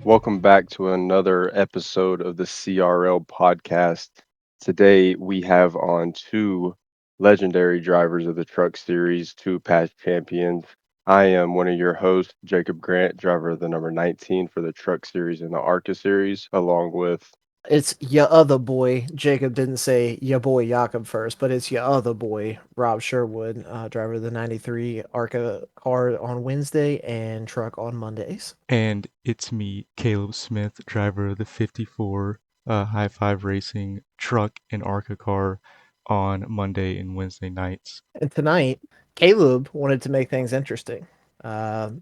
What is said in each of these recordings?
Welcome back to another episode of the CRL Podcast. Today we have on two legendary drivers of the Truck Series, two past champions. I am one of your hosts, Jacob Grant, driver of the number 19 for the Truck Series and the ARCA Series, along with It's your other boy. Jacob didn't say your boy Jakob first, but it's your other boy, Rob Sherwood, driver of the 93 ARCA car on Wednesday and truck on Mondays. And it's me, Caleb Smith, driver of the 54 High Five Racing truck and ARCA car on Monday and Wednesday nights. And tonight, Caleb wanted to make things interesting.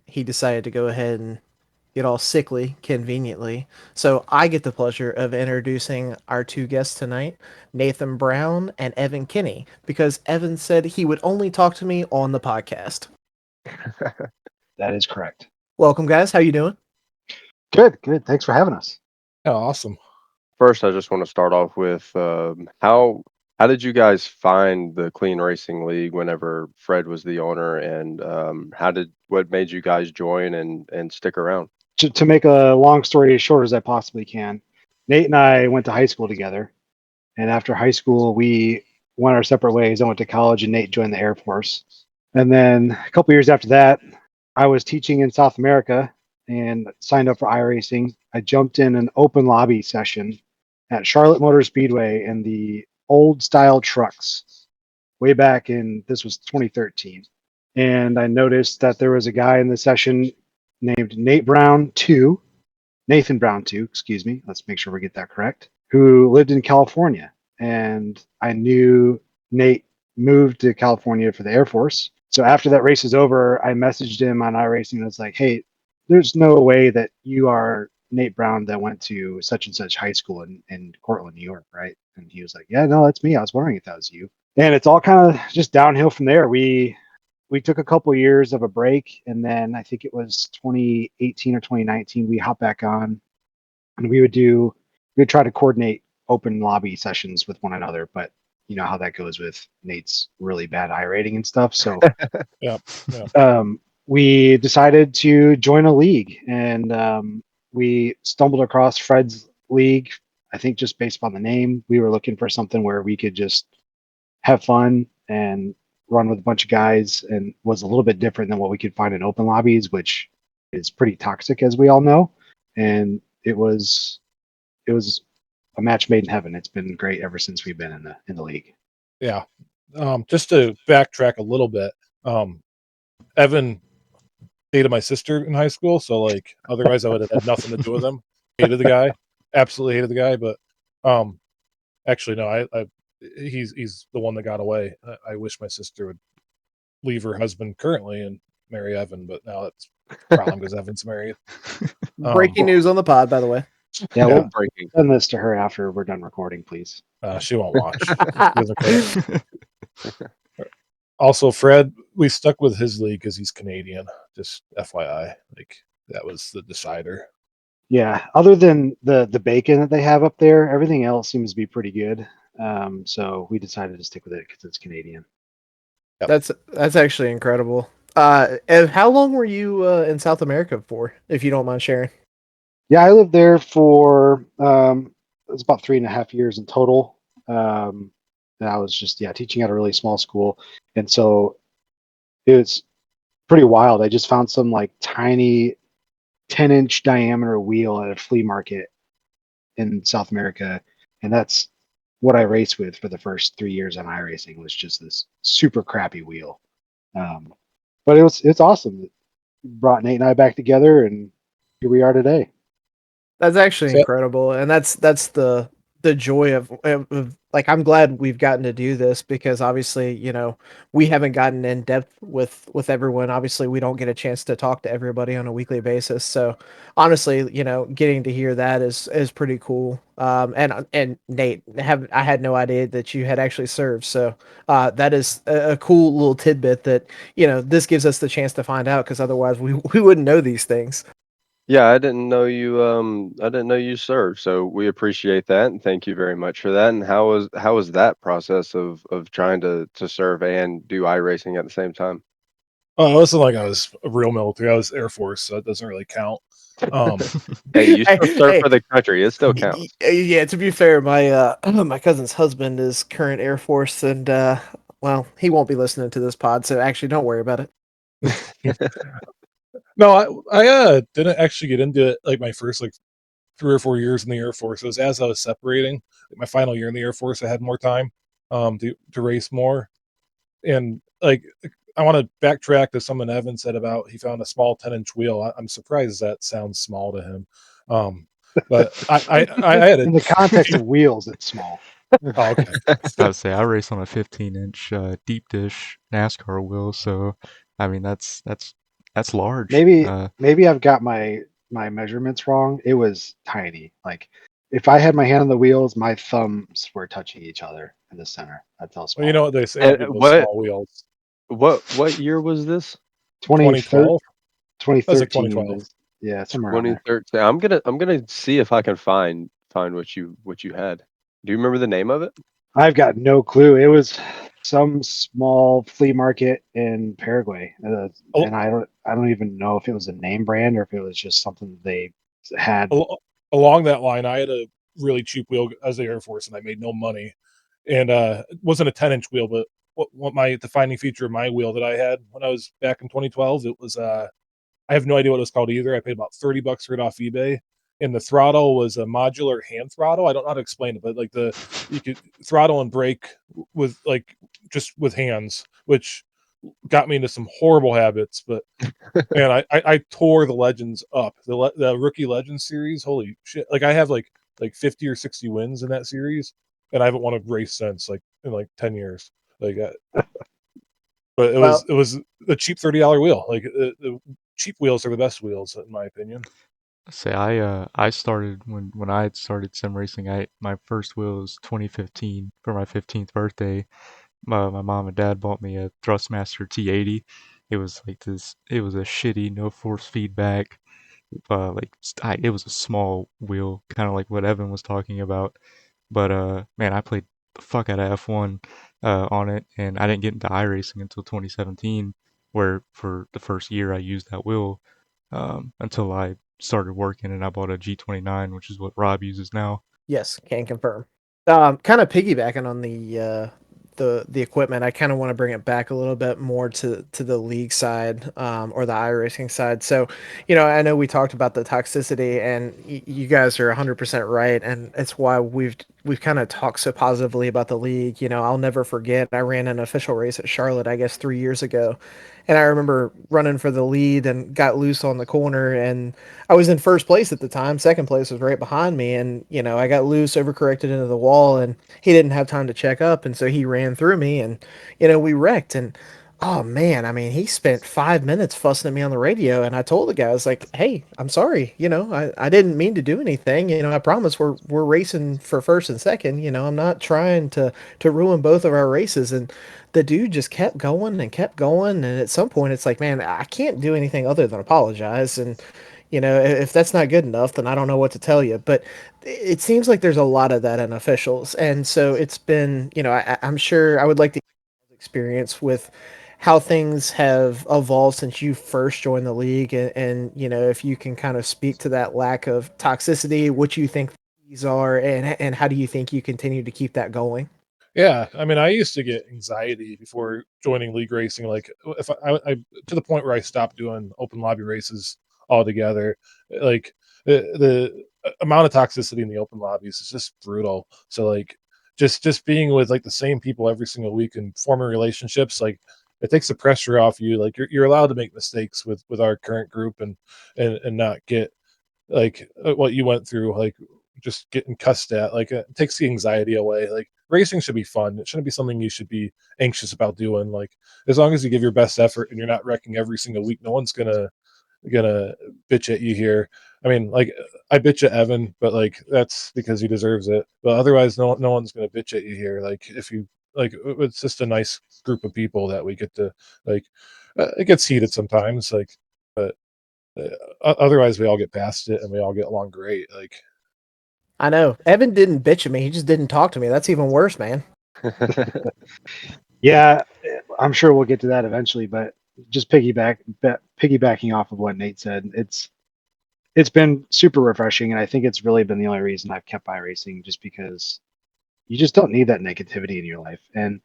He decided to go ahead and get all sickly conveniently. So I get the pleasure of introducing our two guests tonight, Nathan Brown and Evan Kinney, because Evan said he would only talk to me on the podcast. That is correct. Welcome, guys. How you doing? Good, good. Thanks for having us. Oh, awesome. First, I just want to start off with how did you guys find the Clean Racing League whenever Fred was the owner, and what made you guys join and stick around? To make a long story as short as I possibly can, Nate and I went to high school together. And after high school, we went our separate ways. I went to college and Nate joined the Air Force. And then a couple years after that, I was teaching in South America and signed up for iRacing. I jumped in an open lobby session at Charlotte Motor Speedway in the old style trucks way back in, this was 2013. And I noticed that there was a guy in the session named Nathan Brown 2, excuse me. Let's make sure we get that correct, who lived in California. And I knew Nate moved to California for the Air Force. So after that race is over, I messaged him on iRacing and was like, hey, there's no way that you are Nate Brown that went to such and such high school in Cortland, New York, right? And he was like, yeah, no, that's me. I was wondering if that was you. And it's all kind of just downhill from there. We took a couple years of a break, and then I think it was 2018 or 2019 we hopped back on, and we'd try to coordinate open lobby sessions with one another, but you know how that goes with Nate's really bad iRating and stuff. So Yeah. we decided to join a league, and we stumbled across Fred's league. I think just based on the name, we were looking for something where we could just have fun and run with a bunch of guys, and was a little bit different than what we could find in open lobbies, which is pretty toxic, as we all know. And it was a match made in heaven. It's been great ever since we've been in the league. Yeah. Just to backtrack a little bit, Evan dated my sister in high school, so like otherwise I would have had nothing to do with him. Hated the guy, absolutely hated the guy. But actually no, he's the one that got away. I wish my sister would leave her husband currently and marry Evan, but now that's a problem because Evan's married. Breaking news on the pod, by the way. Yeah, Yeah. we'll Breaking. send this to her after we're done recording, please. She won't watch. She doesn't care. Also, Fred, we stuck with his league because he's Canadian. Just FYI, like that was the decider. Yeah, other than the bacon that they have up there, everything else seems to be pretty good. So we decided to stick with it because it's Canadian. Yep. That's actually incredible. Ev, how long were you in South America for, if you don't mind sharing? Yeah, I lived there for it was about 3.5 years in total. And I was just teaching at a really small school, and so it was pretty wild. I just found some like tiny 10-inch diameter wheel at a flea market in South America, and that's what I raced with for the first 3 years on iRacing, was just this super crappy wheel. But it's awesome. It brought Nate and I back together, and here we are today. That's actually So- incredible, and that's the joy of like, I'm glad we've gotten to do this, because obviously, we haven't gotten in depth with everyone. Obviously, we don't get a chance to talk to everybody on a weekly basis. So honestly, getting to hear that is pretty cool. And Nate, I had no idea that you had actually served. So that is a cool little tidbit that this gives us the chance to find out, because otherwise we wouldn't know these things. Yeah, I didn't know you. I didn't know you served, so we appreciate that, and thank you very much for that. And how was that process of trying to serve and do iRacing at the same time? Oh, it wasn't like I was a real military. I was Air Force, so it doesn't really count. Hey, you still serve Hey, for the country. It still counts. yeah, to be fair, my my cousin's husband is current Air Force, and well, he won't be listening to this pod, so actually, don't worry about it. No, I didn't actually get into it like my first like 3 or 4 years in the Air Force. It was as I was separating, like my final year in the Air Force, I had more time to race more. And like I want to backtrack to something Evan said about he found a small 10-inch wheel. I'm surprised that sounds small to him. But I had a In the context of wheels, it's small. oh, okay. I was about to say I race on a 15-inch deep dish NASCAR wheel, so I mean that's large. Maybe I've got my measurements wrong. It was tiny. Like if I had my hand on the wheels, my thumbs were touching each other in the center. That's how Well, you small know it what was. they say about people with What small wheels. what year was this? 2012. That was like 2013 2012. is, yeah, somewhere around there. 2013. I'm gonna see if I can find what you had. Do you remember the name of it? I've got no clue. It was some small flea market in Paraguay, Al- and I don't even know if it was a name brand or if it was just something that they had. Along that line, I had a really cheap wheel as the Air Force, and I made no money. And it wasn't a 10-inch wheel, but what my defining feature of my wheel that I had when I was back in 2012, it was I have no idea what it was called either. I paid about $30 for it off eBay, and the throttle was a modular hand throttle. I don't know how to explain it, but like you could throttle and brake with like just with hands, which got me into some horrible habits. But man, I tore the Legends up. The Rookie Legends series. Holy shit! Like I have like 50 or 60 wins in that series, and I haven't won a race since like in like 10 years. Like, but Well, it was a cheap $30 wheel. Like the cheap wheels are the best wheels in my opinion. Say I started when I had started sim racing. My first wheel was 2015 for my 15th birthday. My mom and dad bought me a Thrustmaster T80. It was like this. It was a shitty, no force feedback. It was a small wheel, kind of like what Evan was talking about. But man, I played the fuck out of F1 on it, and I didn't get into iRacing until 2017, where for the first year I used that wheel until I started working and I bought a G29, which is what Rob uses now. yes, can confirm. Kind of piggybacking on the equipment, I kind of want to bring it back a little bit more to the league side, or the iRacing side. So, I know we talked about the toxicity, and you guys are 100% right, and it's why we've kind of talked so positively about the league. I'll never forget, I ran an official race at Charlotte, I guess 3 years ago, and I remember running for the lead and got loose on the corner, and I was in first place at the time. Second place was right behind me, and I got loose, overcorrected into the wall, and he didn't have time to check up, and so he ran through me, and we wrecked. And oh man, I mean, he spent 5 minutes fussing at me on the radio, and I told the guy, I was like, "Hey, I'm sorry. I didn't mean to do anything. I promise we're racing for first and second. I'm not trying to ruin both of our races." And the dude just kept going and kept going, and at some point, it's like, man, I can't do anything other than apologize. And if that's not good enough, then I don't know what to tell you. But it seems like there's a lot of that in officials, and so it's been, I'm sure I would like to experience with how things have evolved since you first joined the league, and if you can kind of speak to that lack of toxicity, what you think these are, and how do you think you continue to keep that going? Yeah, I mean, I used to get anxiety before joining league racing. Like, if I to the point where I stopped doing open lobby races altogether. Like, the amount of toxicity in the open lobbies is just brutal. So, like, just being with like the same people every single week and forming relationships, like, it takes the pressure off you. Like, you're allowed to make mistakes with our current group and not get like what you went through, like just getting cussed at. Like, it takes the anxiety away. Like, racing should be fun. It shouldn't be something you should be anxious about doing. Like, as long as you give your best effort and you're not wrecking every single week, no one's gonna bitch at you here. I mean, like, I bitch at Evan, but like that's because he deserves it. But otherwise, no one's gonna bitch at you here. Like, if you like, it's just a nice group of people that we get to like. It gets heated sometimes, like, but otherwise we all get past it and we all get along great. Like, I know Evan didn't bitch at me; he just didn't talk to me. That's even worse, man. Yeah, I'm sure we'll get to that eventually, but just piggybacking off of what Nate said, it's been super refreshing, and I think it's really been the only reason I've kept iRacing, just because you just don't need that negativity in your life. And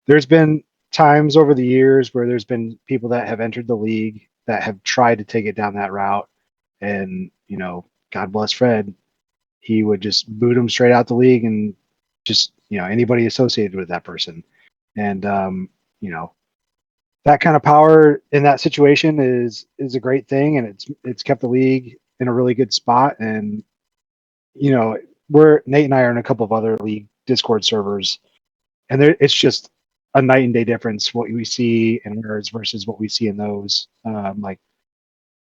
there's been times over the years where there's been people that have entered the league that have tried to take it down that route, and God bless Fred, he would just boot them straight out the league, and just anybody associated with that person. And that kind of power in that situation is a great thing, and it's kept the league in a really good spot. And Nate and I are in a couple of other league Discord servers, and it's just a night and day difference what we see in ours versus what we see in those. Like,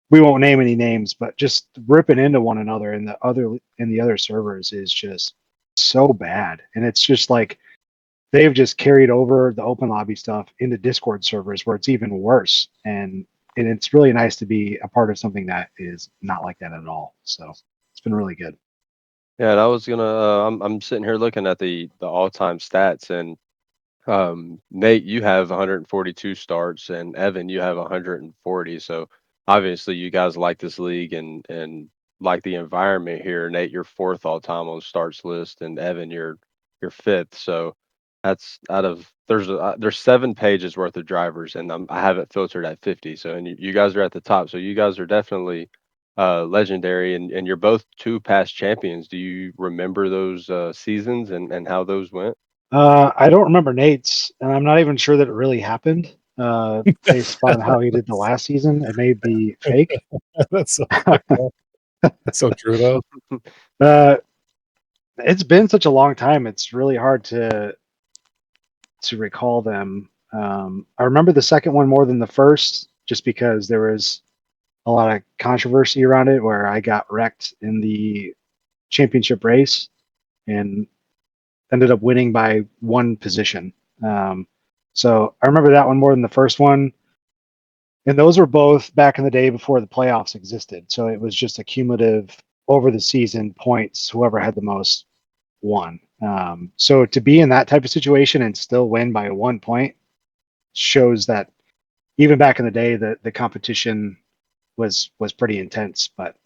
we won't name any names, but just ripping into one another in the other servers is just so bad. And it's just like they've just carried over the open lobby stuff into Discord servers where it's even worse. And it's really nice to be a part of something that is not like that at all. So it's been really good. Yeah, and I was gonna. I'm sitting here looking at the all-time stats, and Nate, you have 142 starts, and Evan, you have 140. So obviously, you guys like this league and like the environment here. Nate, you're fourth all time on starts list, and Evan, you're fifth. So that's out of there's 7 pages worth of drivers, and I have it filtered at 50. So and you guys are at the top. So you guys are definitely legendary, and you're both two past champions. Do you remember those seasons and how those went? I don't remember Nate's, and I'm not even sure that it really happened. Based upon how he did the last season, it may be fake. That's so, that's so true though. It's been such a long time. It's really hard to recall them. I remember the second one more than the first, just because there was a lot of controversy around it, where I got wrecked in the championship race and ended up winning by one position. So I remember that one more than the first one. And those were both back in the day before the playoffs existed. So it was just a cumulative over the season points. Whoever had the most won. So to be in that type of situation and still win by 1 point shows that even back in the day, the competition was pretty intense. But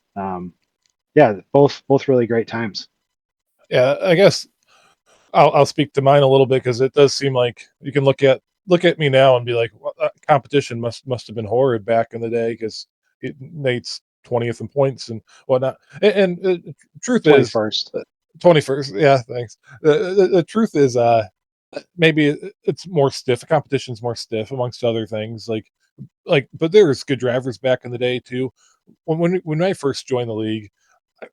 yeah, both really great times. Yeah, I guess I'll speak to mine a little bit, because it does seem like you can look at me now and be like, well, that competition must have been horrid back in the day, because Nate's 20th in points and whatnot. And truth is, 21st. 21st. Yeah, thanks. The truth is, maybe it's more stiff. The competition's more stiff, amongst other things. But there's good drivers back in the day too. When I first joined the league,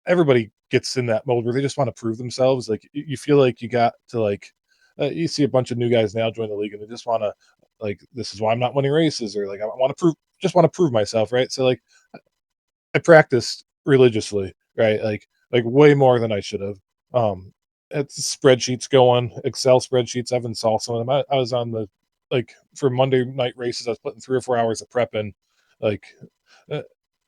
everybody gets in that mode where they just want to prove themselves. Like, you feel like you got to, like, you see a bunch of new guys now join the league, and they just want to, like, this is why I'm not winning races, or like, I want to prove myself, right? So, like, I practiced religiously, right? Like way more than I should have. It's spreadsheets going, Excel spreadsheets. I've installed some of them. I was on the, like, for Monday night races, I was putting 3 or 4 hours of prep in. Like, uh,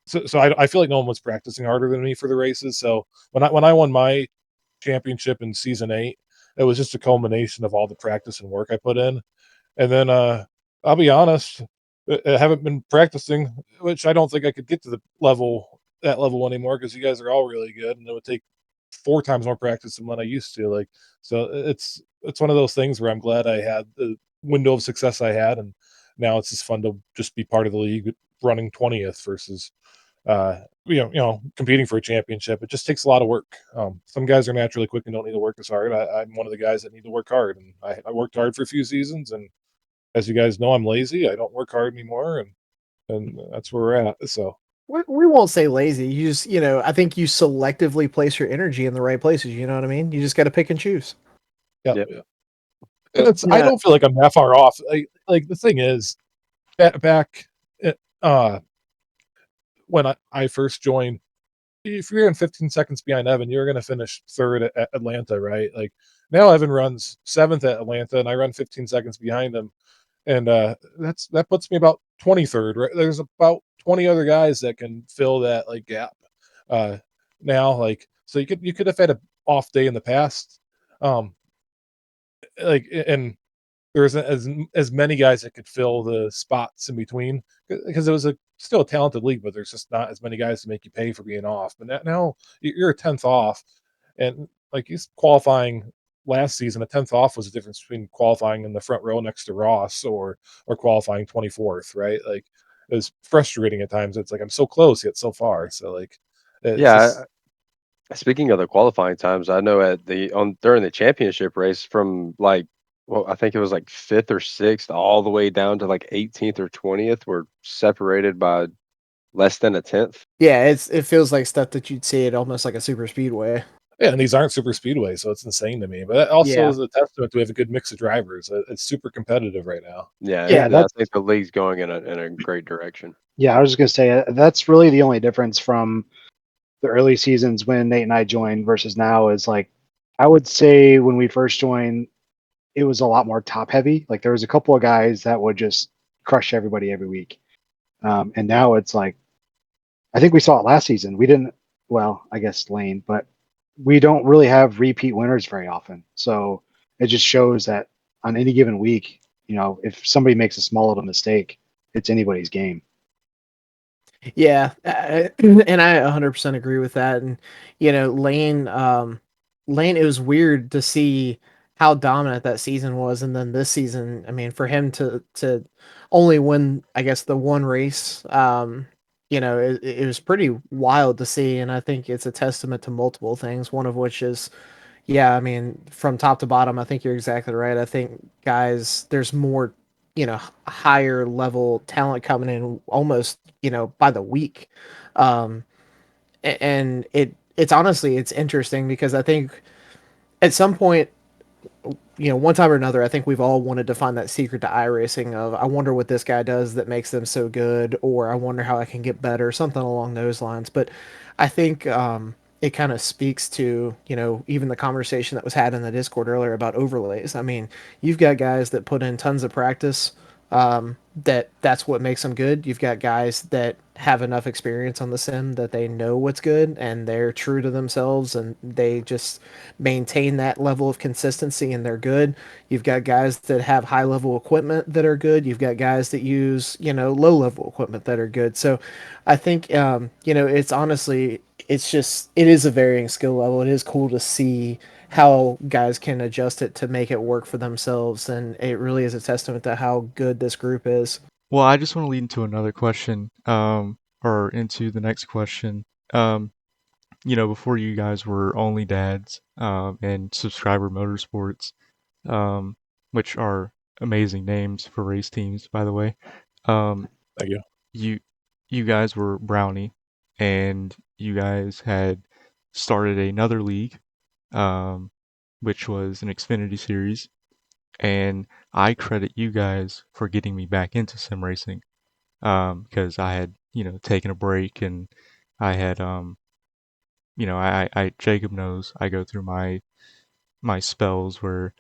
so I feel like no one was practicing harder than me for the races. So when I won my championship in season 8, it was just a culmination of all the practice and work I put in. And then I'll be honest, I haven't been practicing, which I don't think I could get to that level anymore, because you guys are all really good, and it would take 4 times more practice than what I used to. Like, so it's one of those things where I'm glad I had the window of success I had, and now it's just fun to just be part of the league, running 20th versus competing for a championship. It just takes a lot of work. Some guys are naturally quick and don't need to work as hard. I'm one of the guys that need to work hard, and I worked hard for a few seasons, and as you guys know, I'm lazy. I don't work hard anymore, and that's where we're at. So We won't say lazy. You just, I think you selectively place your energy in the right places. You know what I mean? You just got to pick and choose. yeah, Yep. yeah. I Yeah. don't feel like I'm that far off. Like the thing is, back when I first joined, if you're in 15 seconds behind Evan, you're going to finish third at Atlanta, right? Like, now Evan runs 7th at Atlanta, and I run 15 seconds behind him, and that puts me about 23rd. Right, there's about 20 other guys that can fill that, like, gap. Now, like, so you could have had a off day in the past, like, and there isn't as many guys that could fill the spots in between, because it was still a talented league, but there's just not as many guys to make you pay for being off. But now you're a 10th off, and like he's qualifying last season, a 10th off was the difference between qualifying in the front row next to Ross or qualifying 24th, right? Like it was frustrating at times. It's like I'm so close yet so far. So like it's Yeah, just speaking of the qualifying times, I know at the on during the championship race from like well, I think it was like fifth or sixth all the way down to like 18th or 20th were separated by less than a tenth. Yeah, it feels like stuff that you'd see at almost like a super speedway. yeah, and these aren't super speedways, so it's insane to me. But it also Yeah. is a testament to we have a good mix of drivers. It's super competitive right now. Yeah, Yeah, I that's think the league's going in a great direction. yeah. I was just gonna say that's really the only difference from the early seasons when Nate and I joined versus now is like I would say when we first joined, it was a lot more top heavy. Like there was a couple of guys that would just crush everybody every week, and now it's like I think we saw it last season. We didn't, well, I guess Lane, but we don't really have repeat winners very often. So it just shows that on any given week, if somebody makes a small little mistake, it's anybody's game. Yeah, and I 100% agree with that. And Lane, it was weird to see how dominant that season was, and then this season, I mean, for him to only win, I guess, the one race, it was pretty wild to see, and I think it's a testament to multiple things. One of which is, yeah, I mean, from top to bottom, I think you're exactly right. I think guys, there's more, higher level talent coming in almost, by the week. Um, and it's honestly, it's interesting because I think at some point, one time or another, I think we've all wanted to find that secret to iRacing of, I wonder what this guy does that makes them so good, or I wonder how I can get better, something along those lines. But I think it kind of speaks to, even the conversation that was had in the Discord earlier about overlays. I mean, you've got guys that put in tons of practice, that's what makes them good. You've got guys that have enough experience on the sim that they know what's good and they're true to themselves and they just maintain that level of consistency and they're good. You've got guys that have high level equipment that are good. You've got guys that use, low level equipment that are good. So I think, it's honestly, it is a varying skill level. It is cool to see how guys can adjust it to make it work for themselves. And it really is a testament to how good this group is. Well, I just want to lead into another question, or into the next question. Um, before you guys were OnlyDads, and Subscriber Motorsports, um, which are amazing names for race teams, by the way. Um, Thank you. you, you guys were Brownie, and you guys had started another league, um, which was an Xfinity Series, and I credit you guys for getting me back into sim racing, because I had, taken a break and I had, Jacob knows I go through my spells where,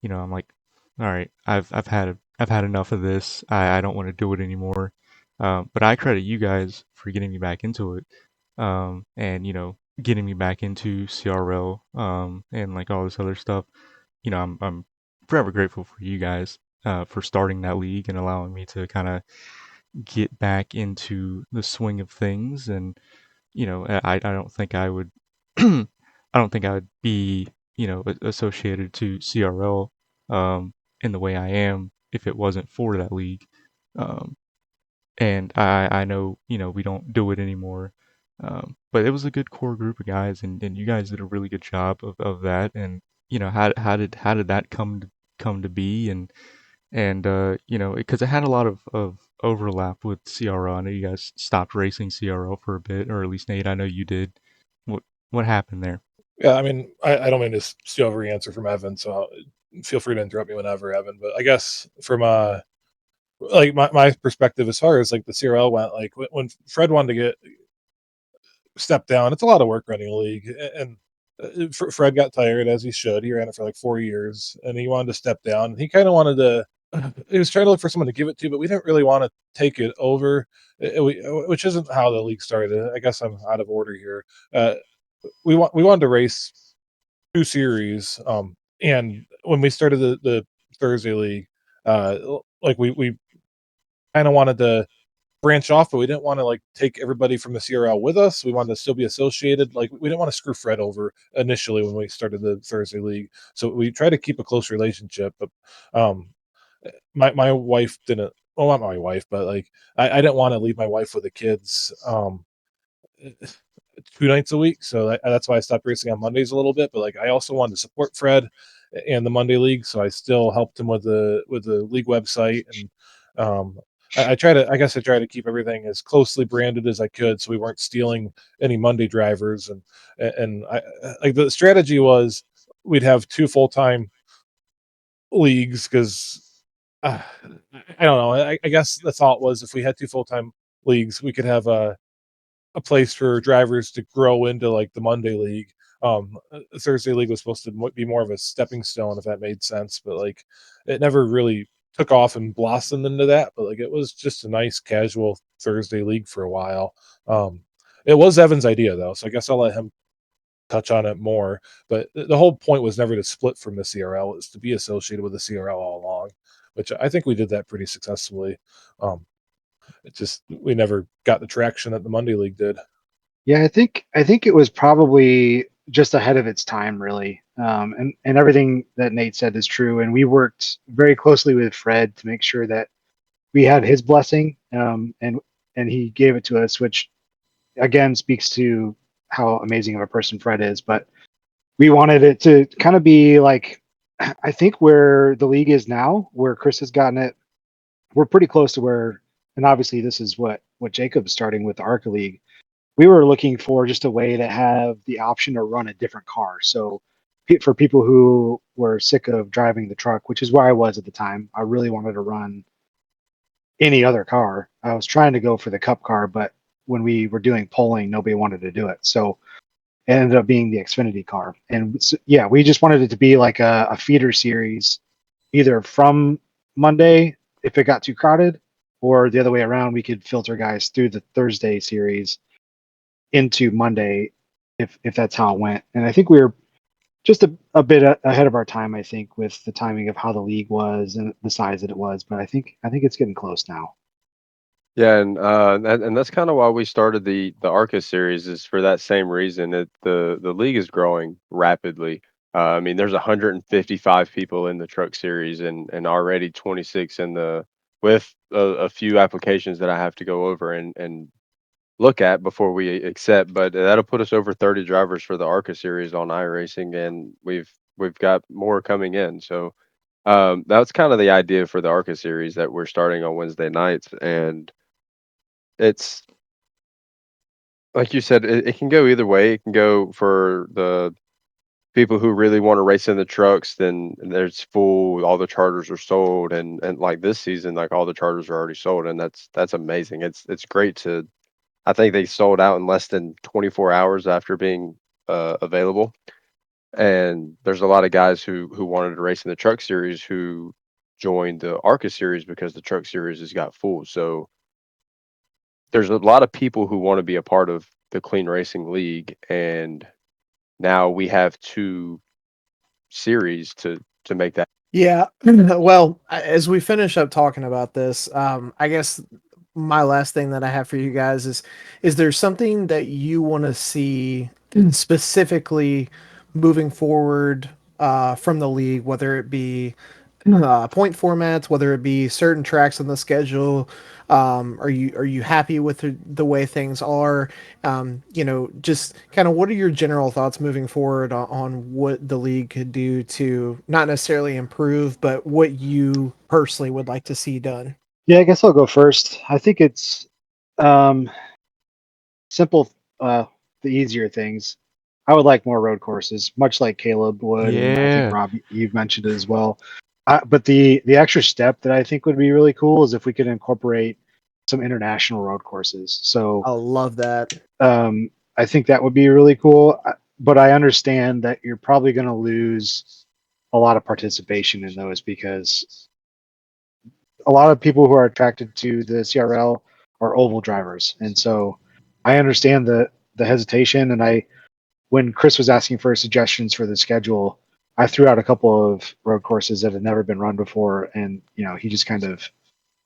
I'm like, all right, I've had enough of this. I don't want to do it anymore. But I credit you guys for getting me back into it, and getting me back into CRL, and like all this other stuff. I'm forever grateful for you guys, for starting that league and allowing me to kind of get back into the swing of things. And I don't think I would I don't think I would be associated to CRL, in the way I am if it wasn't for that league. Um, and I know we don't do it anymore. But it was a good core group of guys, and you guys did a really good job of that. And how did that come to be? And because it had a lot of overlap with CRL. I know you guys stopped racing CRL for a bit, or at least Nate, I know you did. What happened there? Yeah, I mean, I don't mean to steal every answer from Evan, so feel free to interrupt me whenever, Evan. But I guess from like my perspective as far as like the CRL went, like when Fred wanted to get step down, it's a lot of work running a league, and Fred got tired as he should. He ran it for like 4 years, and he wanted to step down. He kind of wanted to. He was trying to look for someone to give it to, but we didn't really want to take it over, which isn't how the league started. I guess I'm out of order here. We wanted to race 2 series, and when we started the Thursday league, like we kind of wanted to branch off, but we didn't want to like take everybody from the CRL with us. We wanted to still be associated. Like we didn't want to screw Fred over initially when we started the Thursday league. So we tried to keep a close relationship. But my wife didn't. Well, not my wife, but like I didn't want to leave my wife with the kids 2 nights a week. So that's why I stopped racing on Mondays a little bit. But like I also wanted to support Fred and the Monday league, so I still helped him with the league website. And I try to, I guess I try to keep everything as closely branded as I could, so we weren't stealing any Monday drivers. And I like the strategy was we'd have 2 full-time leagues because I don't know. I guess the thought was if we had 2 full-time leagues, we could have a place for drivers to grow into like the Monday league. Thursday league was supposed to be more of a stepping stone, if that made sense, but like it never really took off and blossomed into that. But like it was just a nice casual Thursday league for a while. It was Evan's idea though, so I guess I'll let him touch on it more. But the whole point was never to split from the CRL; it was to be associated with the CRL all along, which I think we did that pretty successfully. It just we never got the traction that the Monday League did. Yeah, I think it was probably just ahead of its time, really. And everything that Nate said is true. And we worked very closely with Fred to make sure that we had his blessing, and he gave it to us, which again speaks to how amazing of a person Fred is. But we wanted it to kind of be like, I think where the league is now, where Chris has gotten it, we're pretty close to where. And obviously, this is what Jacob's starting with the ARCA League. We were looking for just a way to have the option to run a different car. So for people who were sick of driving the truck, which is where I was at the time, I really wanted to run any other car. I was trying to go for the Cup car, but when we were doing polling, nobody wanted to do it. So it ended up being the Xfinity car. And yeah, we just wanted it to be like a feeder series, either from Monday if it got too crowded, or the other way around. We could filter guys through the Thursday series into Monday if that's how it went. And I think we were just a bit ahead of our time, I think, with the timing of how the league was and the size that it was. But I think it's getting close now. Yeah, and that's kind of why we started the ARCA series, is for that same reason. That the league is growing rapidly. I mean, there's 155 people in the truck series, and already 26 in the, with a few applications that I have to go over and look at before we accept. But that'll put us over 30 drivers for the ARCA series on iRacing, and we've got more coming in. So that's kind of the idea for the ARCA series that we're starting on Wednesday nights. And it's like you said, it can go either way. It can go for the people who really want to race in the trucks, then there's full, all the charters are sold, and like this season, like all the charters are already sold, and that's amazing. It's great to, I think they sold out in less than 24 hours after being available. And there's a lot of guys who wanted to race in the truck series who joined the ARCA series because the truck series has got full. So there's a lot of people who want to be a part of the Clean Racing League, and now we have two series to make that. Yeah. Well, as we finish up talking about this, I guess my last thing that I have for you guys is there something that you want to see specifically moving forward from the league, whether it be point formats, whether it be certain tracks on the schedule? Are you happy with the way things are? Just kind of what are your general thoughts moving forward on what the league could do to not necessarily improve, but what you personally would like to see done? Yeah, I guess I'll go first. I think it's um, simple, the easier things. I would like more road courses, much like Caleb would, and I think Yeah. Rob, you've mentioned it as well. But the extra step that I think would be really cool is if we could incorporate some international road courses. So I love that. I think that would be really cool. But I understand that you're probably going to lose a lot of participation in those because a lot of people who are attracted to the CRL are oval drivers, and so I understand the hesitation. And when Chris was asking for suggestions for the schedule, I threw out a couple of road courses that had never been run before, and he just kind of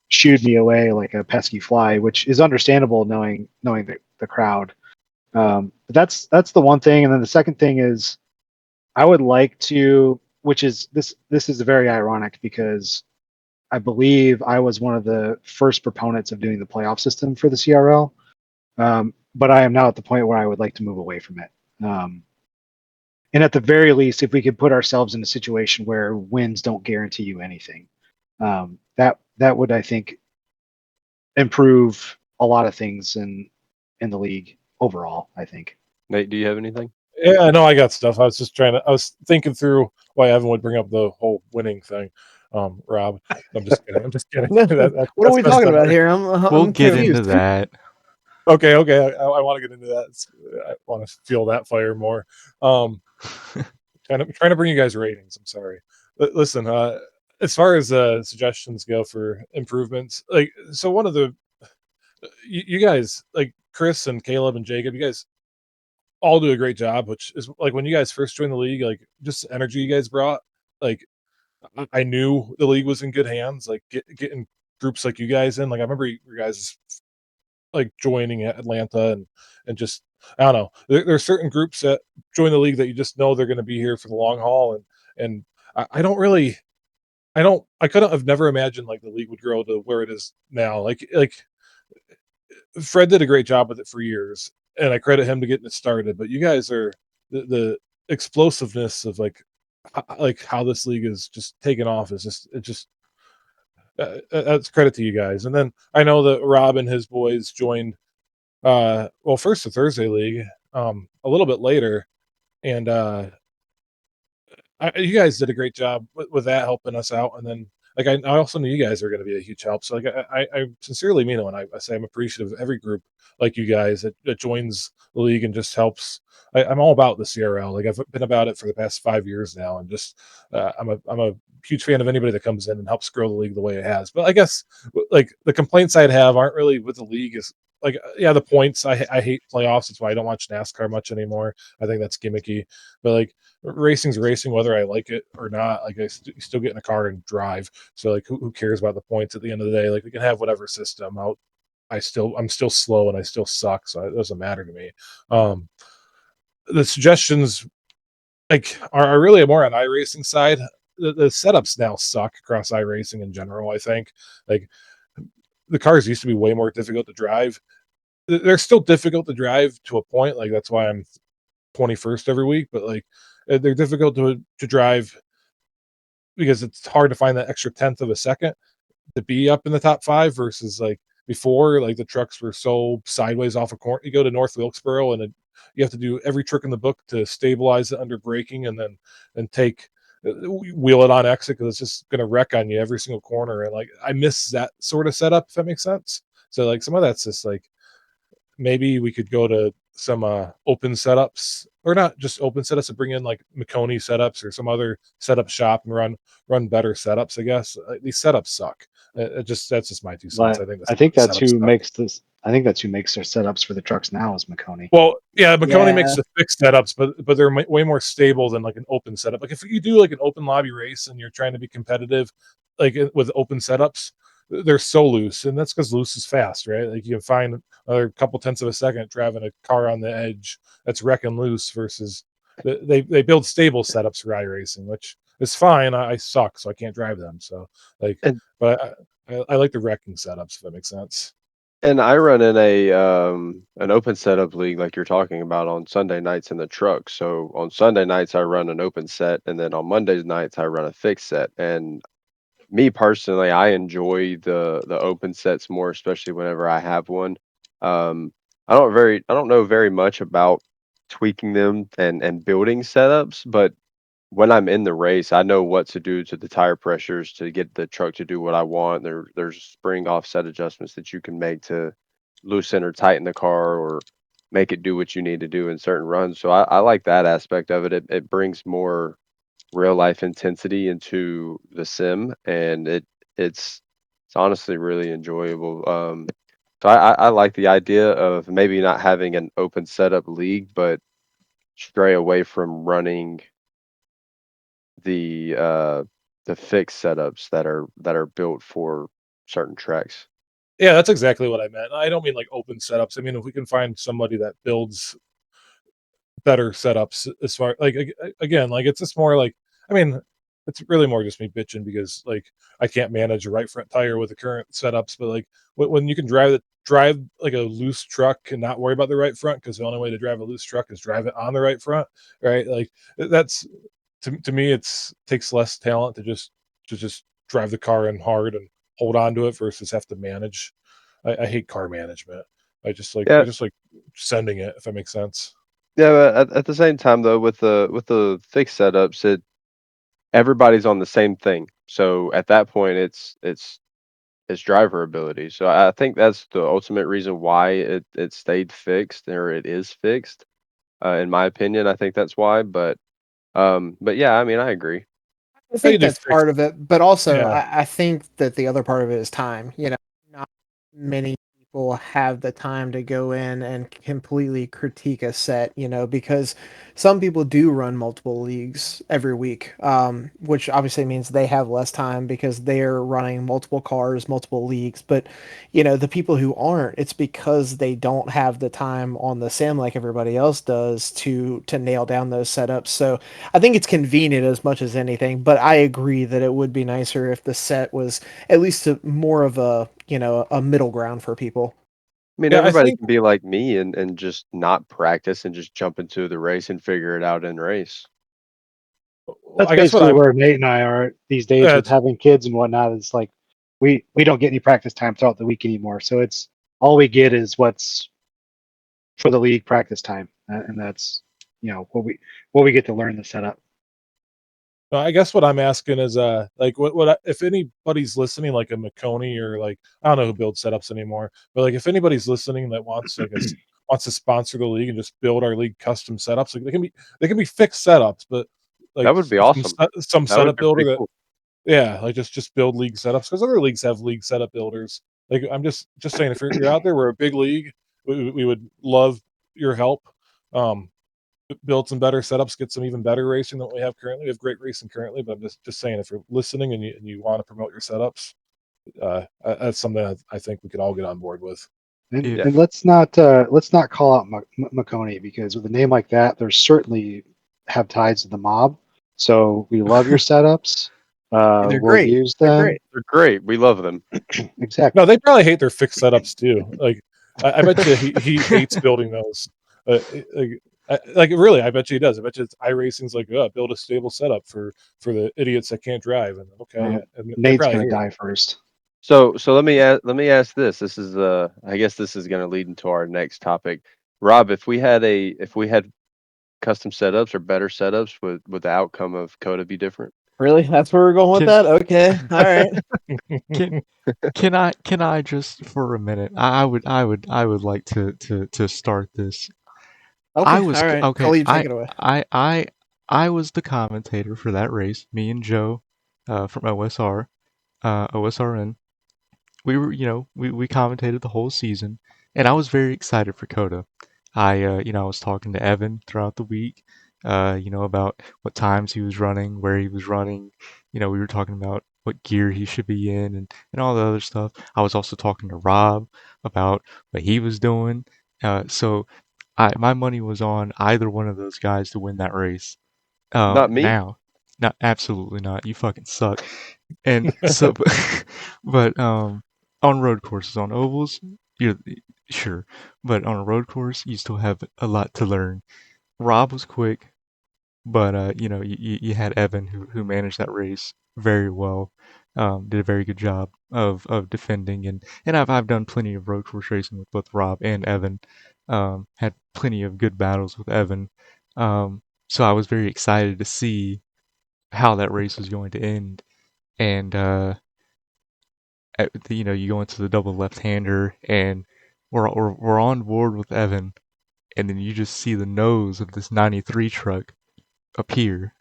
shooed me away like a pesky fly, which is understandable knowing the crowd. But that's the one thing, and then the second thing is I would like to, which is this is very ironic because I believe I was one of the first proponents of doing the playoff system for the CRL, but I am now at the point where I would like to move away from it. And at the very least, if we could put ourselves in a situation where wins don't guarantee you anything, that would, I think, improve a lot of things in the league overall, I think. Nate, do you have anything? Yeah, I know I got stuff. I was thinking through why Evan would bring up the whole winning thing. Rob, I'm just kidding. I'm just kidding. what are That's we messed talking up. about here? We'll I'm get confused. into that. Okay. I want to get into that. I want to feel that fire more. Trying to bring you guys ratings. I'm sorry. Listen, as far as suggestions go for improvements, like so, one of the you guys like Chris and Caleb and Jacob, you guys all do a great job. Which is like when you guys first joined the league, like just the energy you guys brought. Like I knew the league was in good hands. Like getting groups like you guys in. Like I remember you guys like joining at Atlanta and just I don't know. There are certain groups that join the league that you just know they're going to be here for the long haul, and I don't really I couldn't have never imagined like the league would grow to where it is now. Like Fred did a great job with it for years, and I credit him to getting it started. But you guys are the explosiveness of like how this league is just taken off is just it just that's credit to you guys. And then I know that Rob and his boys joined well first the Thursday league a little bit later, and you guys did a great job with that helping us out. And then like I also knew you guys were going to be a huge help. So like I sincerely mean it when I say I'm appreciative of every group like you guys that joins the league and just helps. I'm all about the CRL. Like I've been about it for the past 5 years now, and just I'm a huge fan of anybody that comes in and helps grow the league the way it has. But I guess like the complaints I'd have aren't really with the league. Is like yeah the points. I hate playoffs. That's why I don't watch NASCAR much anymore. I think that's gimmicky. But like racing's racing, whether I like it or not. Like I still get in a car and drive. So like who cares about the points at the end of the day? Like we can have whatever system out. I'm still slow and I still suck, so it doesn't matter to me. The suggestions like are really more on iRacing side. The setups now suck across iRacing in general. I think like the cars used to be way more difficult to drive. They're still difficult to drive to a point. Like that's why I'm 21st every week. But like they're difficult to drive because it's hard to find that extra tenth of a second to be up in the top five versus like before, like the trucks were so sideways off a corner. You go to North Wilkesboro and you have to do every trick in the book to stabilize it under braking and take wheel it on exit because it's just going to wreck on you every single corner. And like I miss that sort of setup, if that makes sense. So like some of that's just like maybe we could go to some open setups or not just open setups to bring in like McConey setups or some other setup shop and run better setups. I guess these setups suck. That's just my 2 cents. I But think I think the that's setups who suck. makes this. I think that's who makes their setups for the trucks now is McConey. Well, yeah, McConey Yeah. makes the fixed setups, but they're way more stable than like an open setup. Like if you do like an open lobby race and you're trying to be competitive, like with open setups, they're so loose, and that's because loose is fast, right? Like you can find another couple tenths of a second driving a car on the edge that's wrecking loose versus they build stable setups for iRacing, which is fine. I suck, so I can't drive them. So like, And but I like the wrecking setups if that makes sense. and I run in an open setup league like you're talking about on Sunday nights in the truck. So on Sunday nights I run an open set, and then on Monday nights I run a fixed set. And me personally, I enjoy the open sets more, especially whenever I have one. Um, I don't know very much about tweaking them and building setups, but when I'm in the race, I know what to do to the tire pressures to get the truck to do what I want. There's spring offset adjustments that you can make to loosen or tighten the car or make it do what you need to do in certain runs. So I like that aspect of it. It brings more real life intensity into the sim, and it's honestly really enjoyable. So I like the idea of maybe not having an open setup league, but stray away from running the fixed setups that are built for certain tracks. Yeah, that's exactly what I meant. I don't mean like open setups. I mean, if we can find somebody that builds better setups as far like again, like it's just more like I mean, it's really more just me bitching because like I can't manage a right front tire with the current setups, but like when you can drive like a loose truck and not worry about the right front because the only way to drive a loose truck is drive it on the right front, right? Like that's to me it's takes less talent to just drive the car in hard and hold on to it versus have to manage. I hate car management. I Yeah, just like sending it if that makes sense. yeah. But at the same time, though, with the fixed setups, everybody's on the same thing. So at that point, it's driver ability. So I think that's the ultimate reason why it stayed fixed or it is fixed. In my opinion, I think that's why. But yeah, I mean, I agree. I I can think do that's fixed. part of it, but also Yeah. I think that the other part of it is time. Not many people have the time to go in and completely critique a set, because some people do run multiple leagues every week, which obviously means they have less time because they're running multiple cars, multiple leagues. But the people who aren't, it's because they don't have the time on the sim like everybody else does to nail down those setups. So I think it's convenient as much as anything, but I agree that it would be nicer if the set was at least more of a middle ground for people. I mean, Yeah, I everybody think can be like me and just not practice and just jump into the race and figure it out in race. That's I guess what basically I'm where Nate and I are these days with it's having kids and whatnot. It's like we don't get any practice time throughout the week anymore. So it's all we get is what's for the league practice time, and that's what we get to learn the setup. I guess what I'm asking is like if anybody's listening like a McConey or like I don't know who builds setups anymore, but like if anybody's listening that wants wants to sponsor the league and just build our league custom setups, like they can be fixed setups, but like That would be awesome. some That would setup be builder pretty that cool. yeah, like just build league setups because other leagues have league setup builders. Like I'm just saying if you're out there, we're a big league, we would love your help. Um, Build some better setups, get some even better racing than what we have currently. We have great racing currently, but I'm just saying if you're listening and you want to promote your setups, that's something that I think we could all get on board with. And If Yeah. and let's not call out Maconi because with a name like that, there's certainly have ties to the mob. So we love your setups. They're We'll great. use They're them great. They're great. We love them. No, exactly. they probably hate their fixed setups too. Like I bet you he hates building those. Like really, I bet you he does. I bet you it's iRacing's like, build a stable setup for the idiots that can't drive. And okay, and they Nate's probably gonna hate it. die first. So let me ask this. This is I guess this is going to lead into our next topic. Rob, if we had custom setups or better setups, would the outcome of Coda be different? Really? That's where we're going with can that? Okay. All right. can can I just for a minute? I would like to start this. I Okay. was All right. okay. Khalid, take it away. I was the commentator for that race. Me and Joe, from OSRN. We were, we commentated the whole season, and I was very excited for Coda. I was talking to Evan throughout the week, about what times he was running, where he was running. We were talking about what gear he should be in and all the other stuff. I was also talking to Rob about what he was doing. So my money was on either one of those guys to win that race. Not me. Now, not absolutely not. You fucking suck. And so, but on road courses, on ovals, you sure, but on a road course, you still have a lot to learn. Rob was quick, but you had Evan who managed that race very well. Did a very good job of defending and I've done plenty of road course racing with both Rob and Evan. Had plenty of good battles with Evan. So I was very excited to see how that race was going to end. And you go into the double left-hander, and we're on board with Evan, and then you just see the nose of this '93 truck appear,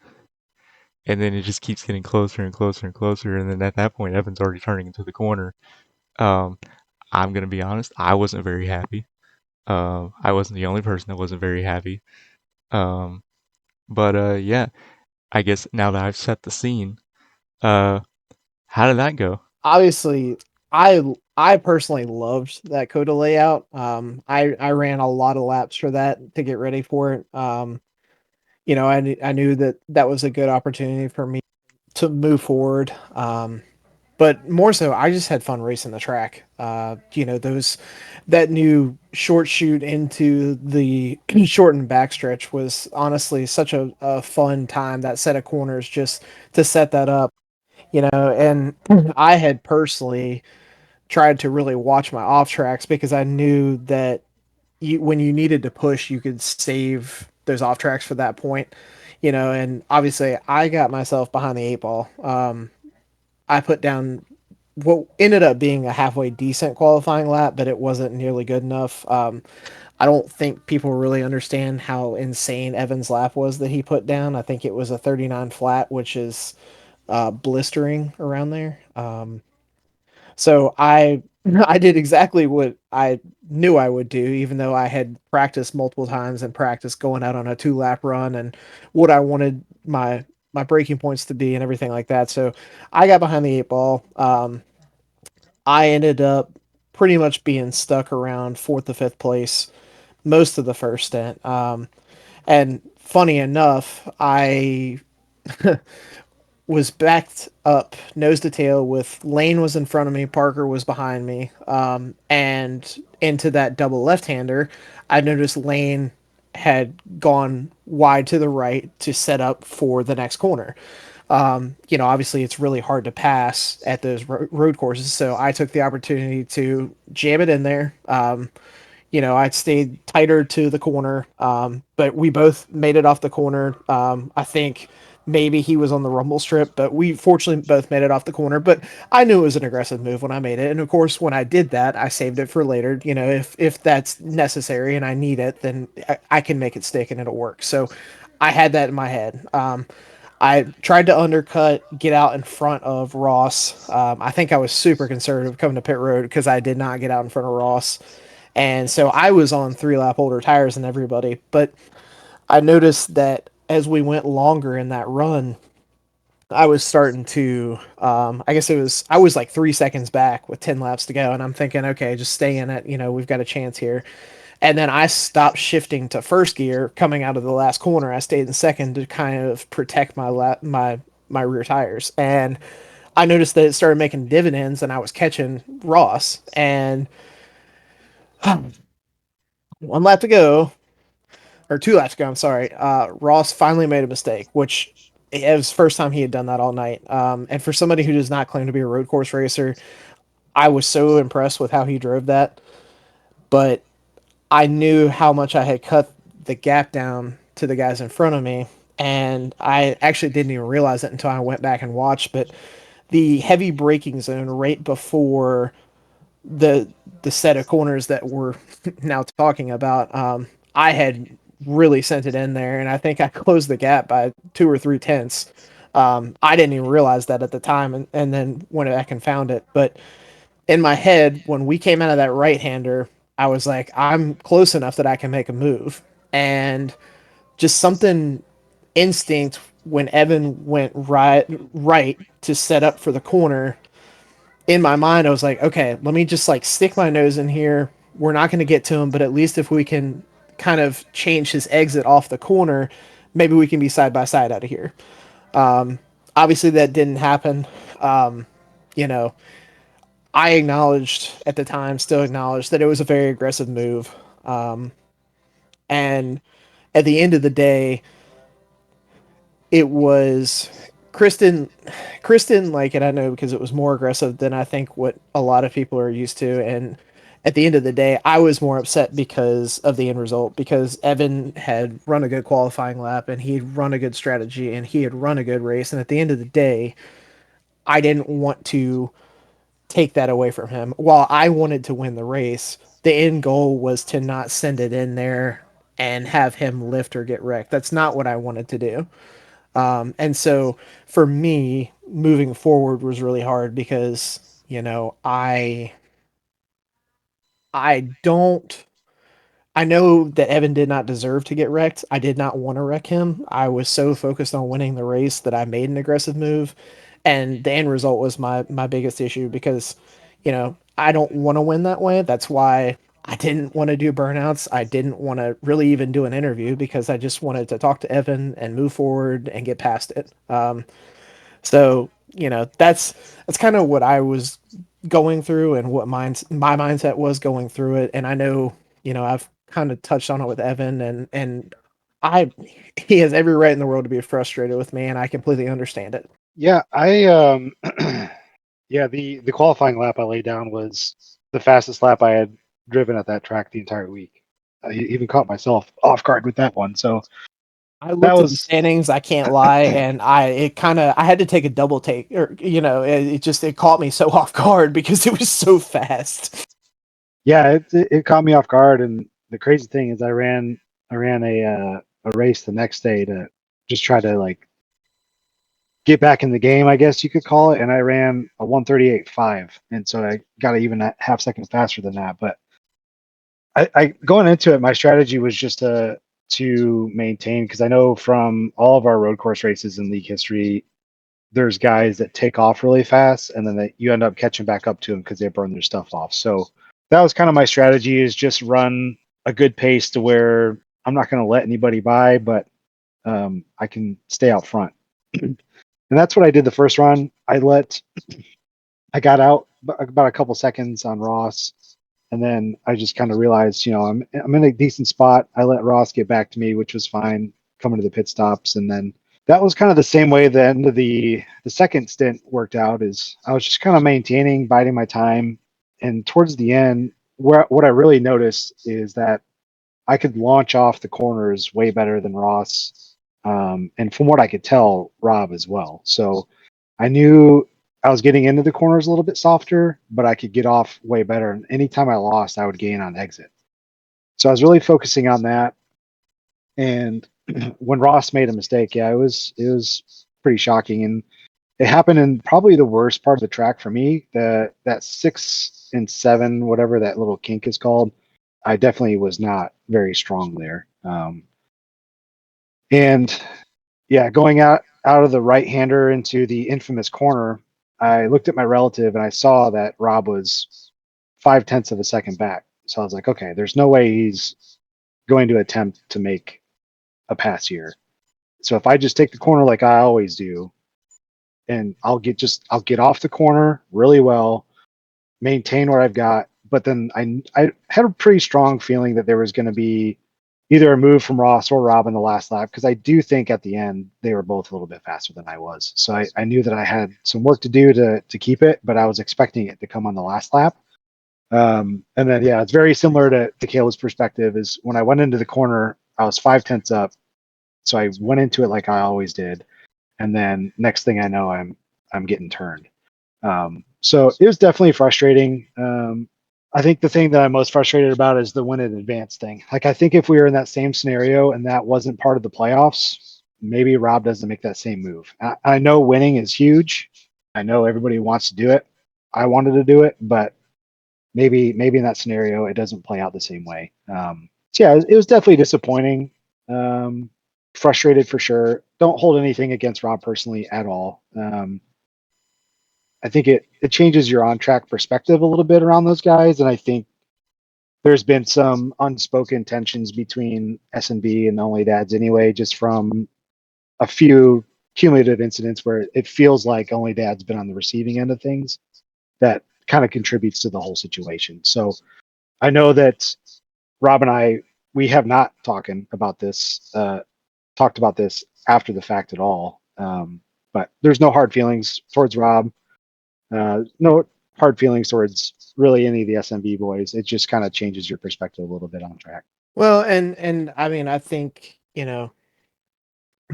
and then it just keeps getting closer and closer and closer, and then at that point, Evan's already turning into the corner. Um, I'm gonna be honest, I wasn't very happy. I wasn't the only person that wasn't very happy. Um, but yeah, I guess now that I've set the scene, uh, how did that go? Obviously, I personally loved that Coda layout. I ran a lot of laps for that to get ready for it. I knew that that was a good opportunity for me to move forward. But more so, I just had fun racing the track. That new short shoot into the shortened backstretch was honestly such a fun time. That set of corners just to set that up, and I had personally tried to really watch my off tracks because I knew that when you needed to push, you could save those off tracks for that point, and obviously I got myself behind the eight ball. I put down what ended up being a halfway decent qualifying lap, but it wasn't nearly good enough. I don't think people really understand how insane Evan's lap was that he put down. I think it was a 39 flat, which is blistering around there. So I I did exactly what I knew I would do, even though I had practiced multiple times and practiced going out on a 2 lap run and what I wanted my breaking points to be and everything like that. So I got behind the eight ball. I ended up pretty much being stuck around fourth to fifth place most of the first stint. And funny enough, I was backed up nose to tail with Lane was in front of me, Parker was behind me, and into that double left-hander, I noticed Lane had gone wide to the right to set up for the next corner. Obviously it's really hard to pass at those road courses, so I took the opportunity to jam it in there. I stayed tighter to the corner, but we both made it off the corner. I think maybe he was on the rumble strip, but we fortunately both made it off the corner. But I knew it was an aggressive move when I made it, and of course, when I did that, I saved it for later. If that's necessary and I need it, then I can make it stick and it'll work. So I had that in my head. I tried to undercut, get out in front of Ross. I think I was super conservative coming to pit road because I did not get out in front of Ross. And so I was on 3 lap older tires than everybody. But I noticed that as we went longer in that run, I was starting to, I was like 3 seconds back with 10 laps to go. And I'm thinking, okay, just stay in it. We've got a chance here. And then I stopped shifting to first gear coming out of the last corner. I stayed in second to kind of protect my rear tires. And I noticed that it started making dividends and I was catching Ross. And 1 lap to go, or 2 laps ago, I'm sorry, Ross finally made a mistake, which it was the first time he had done that all night. And for somebody who does not claim to be a road course racer, I was so impressed with how he drove that. But I knew how much I had cut the gap down to the guys in front of me. And I actually didn't even realize it until I went back and watched. But the heavy braking zone right before the the set of corners that we're now talking about, I had really sent it in there, and I think I closed the gap by 2 or 3 tenths. I didn't even realize that at the time, and then went back and found it. But in my head, when we came out of that right hander, I was like, I'm close enough that I can make a move, and just something instinct when Evan went right to set up for the corner, in my mind, I was like, okay, let me just like stick my nose in here. We're not going to get to him, but at least if we can kind of change his exit off the corner, maybe we can be side by side out of here. Obviously, that didn't happen. Um, you know, I acknowledged at the time, still acknowledged that it was a very aggressive move. And at the end of the day, it was Kristen Kristen like it, I know, because it was more aggressive than I think what a lot of people are used to. And at the end of the day, I was more upset because of the end result, because Evan had run a good qualifying lap and he'd run a good strategy and he had run a good race. And at the end of the day, I didn't want to take that away from him. While I wanted to win the race, the end goal was to not send it in there and have him lift or get wrecked. That's not what I wanted to do. And so for me, moving forward was really hard because, I don't I know that Evan did not deserve to get wrecked. I did not want to wreck him. I was so focused on winning the race that I made an aggressive move, and the end result was my biggest issue because, I don't want to win that way. That's why I didn't want to do burnouts. I didn't want to really even do an interview because I just wanted to talk to Evan and move forward and get past it. So that's kind of what I was going through and what my mindset was going through it. And I know, I've kind of touched on it with Evan, and I he has every right in the world to be frustrated with me, and I completely understand it. Yeah, yeah, the qualifying lap I laid down was the fastest lap I had driven at that track the entire week. I even caught myself off guard with that one. So I that looked at the was standings, I can't lie, and I had to take a double take, or it caught me so off guard because it was so fast. yeah, it caught me off guard. And the crazy thing is, I ran a race the next day to just try to like get back in the game, I guess you could call it. And I ran a 1:38.5, and so I got even a half second faster than that. But I going into it, my strategy was just to maintain, because I know from all of our road course races in league history, there's guys that take off really fast, and then you end up catching back up to them because they burn their stuff off. So that was kind of my strategy, is just run a good pace to where I'm not going to let anybody by, but I can stay out front. And that's what I did the first run. I got out about a couple seconds on Ross, and then I just kind of realized, I'm in a decent spot. I let Ross get back to me, which was fine, coming to the pit stops. And then that was kind of the same way the end of the second stint worked out, is I was just kind of maintaining, biding my time. And towards the end, what I really noticed is that I could launch off the corners way better than Ross. And from what I could tell, Rob as well. So I knew I was getting into the corners a little bit softer, but I could get off way better. And anytime I lost, I would gain on exit. So I was really focusing on that. And when Ross made a mistake, yeah, it was pretty shocking. And it happened in probably the worst part of the track for me. That 6 and 7, whatever that little kink is called, I definitely was not very strong there. And yeah, going out of the right hander into the infamous corner, I looked at my relative and I saw that Rob was 0.5 of a second back. So I was like, okay, there's no way he's going to attempt to make a pass here. So if I just take the corner like I always do, and I'll get off the corner really well, maintain what I've got. But then I had a pretty strong feeling that there was going to be either a move from Ross or Rob in the last lap, because I do think at the end they were both a little bit faster than I was. So I knew that I had some work to do to keep it, but I was expecting it to come on the last lap. And then yeah, it's very similar to Caleb's perspective. Is when I went into the corner, I was 0.5 up, so I went into it like I always did, and then next thing I know, I'm getting turned. So it was definitely frustrating. I think the thing that I'm most frustrated about is the win in advance thing. Like, I think if we were in that same scenario and that wasn't part of the playoffs, maybe Rob doesn't make that same move. I know winning is huge. I know everybody wants to do it. I wanted to do it, but maybe in that scenario it doesn't play out the same way. So yeah, it was definitely disappointing. Frustrated for sure. Don't hold anything against Rob personally at all. I think it changes your on track perspective a little bit around those guys, and I think there's been some unspoken tensions between S&B and OnlyDads anyway, just from a few cumulative incidents where it feels like OnlyDad's been on the receiving end of things that kind of contributes to the whole situation. So I know that Rob and I, we have not talked about this after the fact at all. But there's no hard feelings towards Rob. No hard feelings towards really any of the SMB boys. It just kind of changes your perspective a little bit on track. Well, and I mean, I think,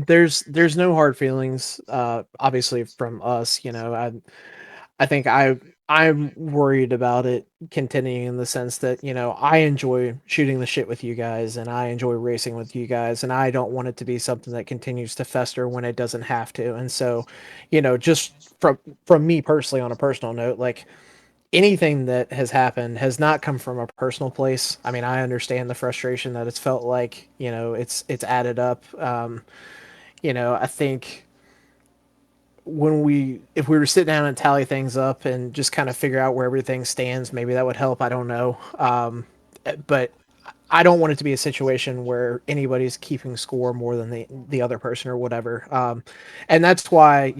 there's no hard feelings, obviously from us. I think I'm worried about it continuing in the sense that, I enjoy shooting the shit with you guys and I enjoy racing with you guys, and I don't want it to be something that continues to fester when it doesn't have to. And so, just from me personally, on a personal note, like, anything that has happened has not come from a personal place. I mean, I understand the frustration that it's felt like, it's added up. I think if we were to sit down and tally things up and just kind of figure out where everything stands, maybe that would help. I don't know. But I don't want it to be a situation where anybody's keeping score more than the other person or whatever. And that's why,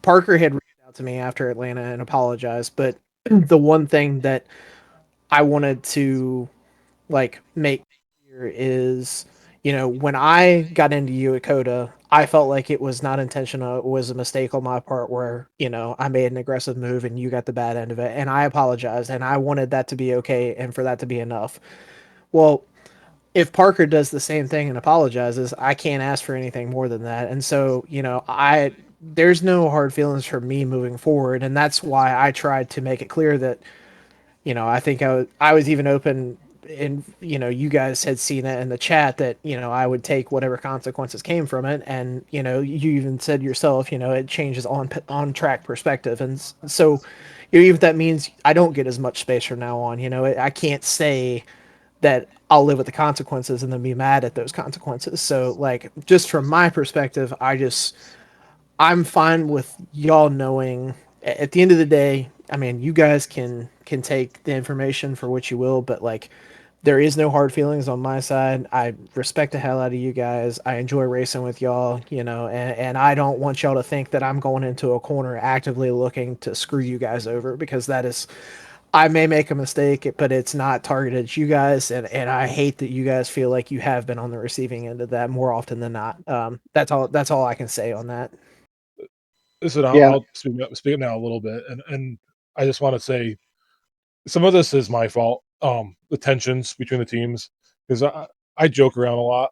Parker had reached out to me after Atlanta and apologized. But the one thing that I wanted to make clear is, when I got into you at Coda, I felt like it was not intentional. It was a mistake on my part where, I made an aggressive move and you got the bad end of it. And I apologized and I wanted that to be okay and for that to be enough. Well, if Parker does the same thing and apologizes, I can't ask for anything more than that. And so, there's no hard feelings for me moving forward. And that's why I tried to make it clear that, I think I was even open, and you guys had seen it in the chat that I would take whatever consequences came from it, and you even said yourself, it changes on track perspective, and so even if that means I don't get as much space from now on, I can't say that I'll live with the consequences and then be mad at those consequences. So like just from my perspective, I'm fine with y'all knowing at the end of the day, I mean, you guys can take the information for what you will, but like there is no hard feelings on my side. I respect the hell out of you guys. I enjoy racing with y'all, and I don't want y'all to think that I'm going into a corner actively looking to screw you guys over, because that is, I may make a mistake, but it's not targeted at you guys, and I hate that you guys feel like you have been on the receiving end of that more often than not. That's all I can say on that. Listen, Yeah, I'll speak up now a little bit, and I just want to say some of this is my fault. The tensions between the teams, because I joke around a lot,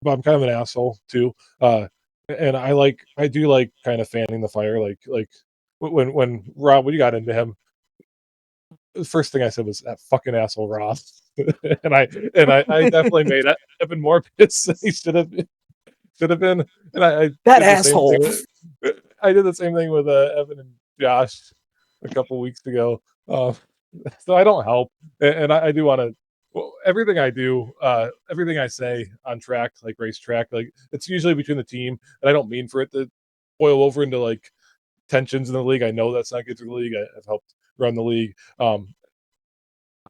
but I'm kind of an asshole too. And I do like kind of fanning the fire, like when Rob, when you got into him, the first thing I said was that fucking asshole Rob, and I definitely made Evan more pissed than he should have been, and I That did the same asshole. thing. I did the same thing with Evan and Josh a couple weeks ago. Uh, so I don't help, and I do want to. Well, everything I do, everything I say on track, like racetrack, like it's usually between the team, and I don't mean for it to boil over into like tensions in the league. I know that's not good for the league. I've helped run the league.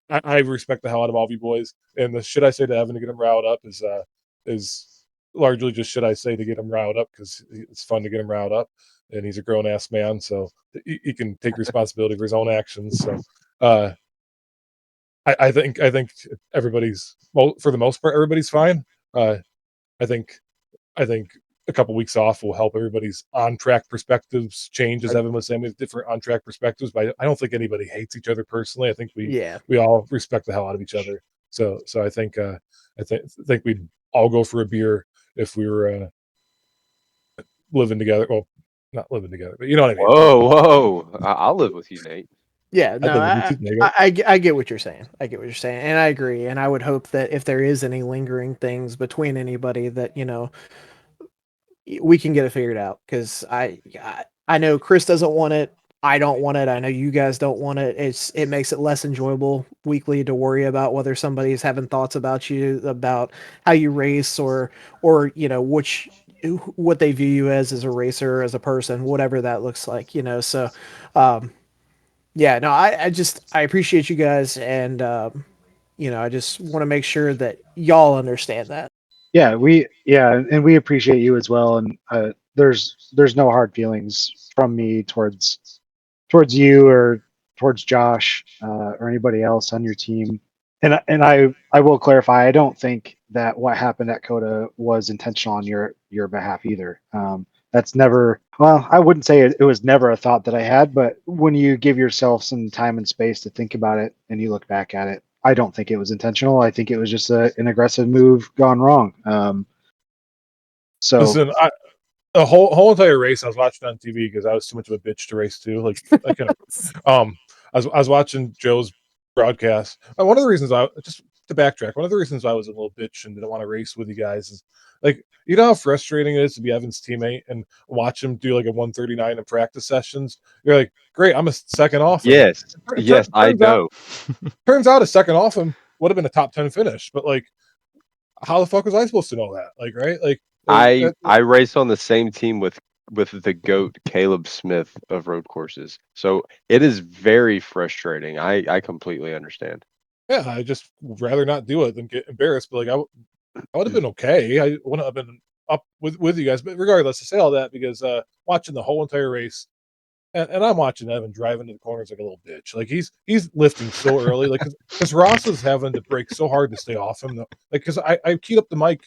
I respect the hell out of all of you boys, and the shit I say to Evan to get him riled up is largely just shit I say to get him riled up because it's fun to get him riled up, and he's a grown ass man, so he can take responsibility for his own actions. So uh, I think everybody's, well, for the most part, everybody's fine. Uh, I think I think a couple weeks off will help everybody's on track perspectives change, as Evan was saying, with different on track perspectives. But I don't think anybody hates each other personally. I think Yeah. we all respect the hell out of each other. So I think we'd all go for a beer if we were living together. Well, not living together, but you know what I mean. Whoa. I'll live with you, Nate. Yeah, I'd no, live with you too, Diego. I get what you're saying. I get what you're saying, and I agree. And I would hope that if there is any lingering things between anybody, that we can get it figured out. Because I know Chris doesn't want it. I don't want it. I know you guys don't want it. It makes it less enjoyable weekly to worry about whether somebody's having thoughts about you, about how you race, or what they view you as a racer, as a person, whatever that looks like. So. Yeah, no, I appreciate you guys, and I just want to make sure that y'all understand that. and we appreciate you as well. And there's no hard feelings from me towards you or towards Josh or anybody else on your team. And I will clarify, I don't think that what happened at Coda was intentional on your behalf either. That's never, well, I wouldn't say it was never a thought that I had, but when you give yourself some time and space to think about it and you look back at it, I don't think it was intentional. I think it was just an aggressive move gone wrong. So Listen, the whole entire race I was watching on TV because I was too much of a bitch to race too. Like I was watching Joe's broadcast. One of the reasons I just to backtrack, one of the reasons I was a little bitch and didn't want to race with you guys is like, you know how frustrating it is to be Evan's teammate and watch him do like a 139 in practice sessions. You're like, great, I'm a second off him. Yes, yes, I know. Turns out a second off him would have been a top 10 finish, but like, how the fuck was I supposed to know that? Like, right? Like, I race on the same team with the GOAT Caleb Smith of road courses. So it is very frustrating. I completely understand. yeah, I just would rather not do it than get embarrassed. But like, I would have been okay. I wouldn't have been up with you guys. But regardless, I say all that because watching the whole entire race, and I'm watching Evan drive into the corners like a little bitch. Like he's lifting so early, like because Ross is having to brake so hard to stay off him. Though. Like because I keyed up the mic,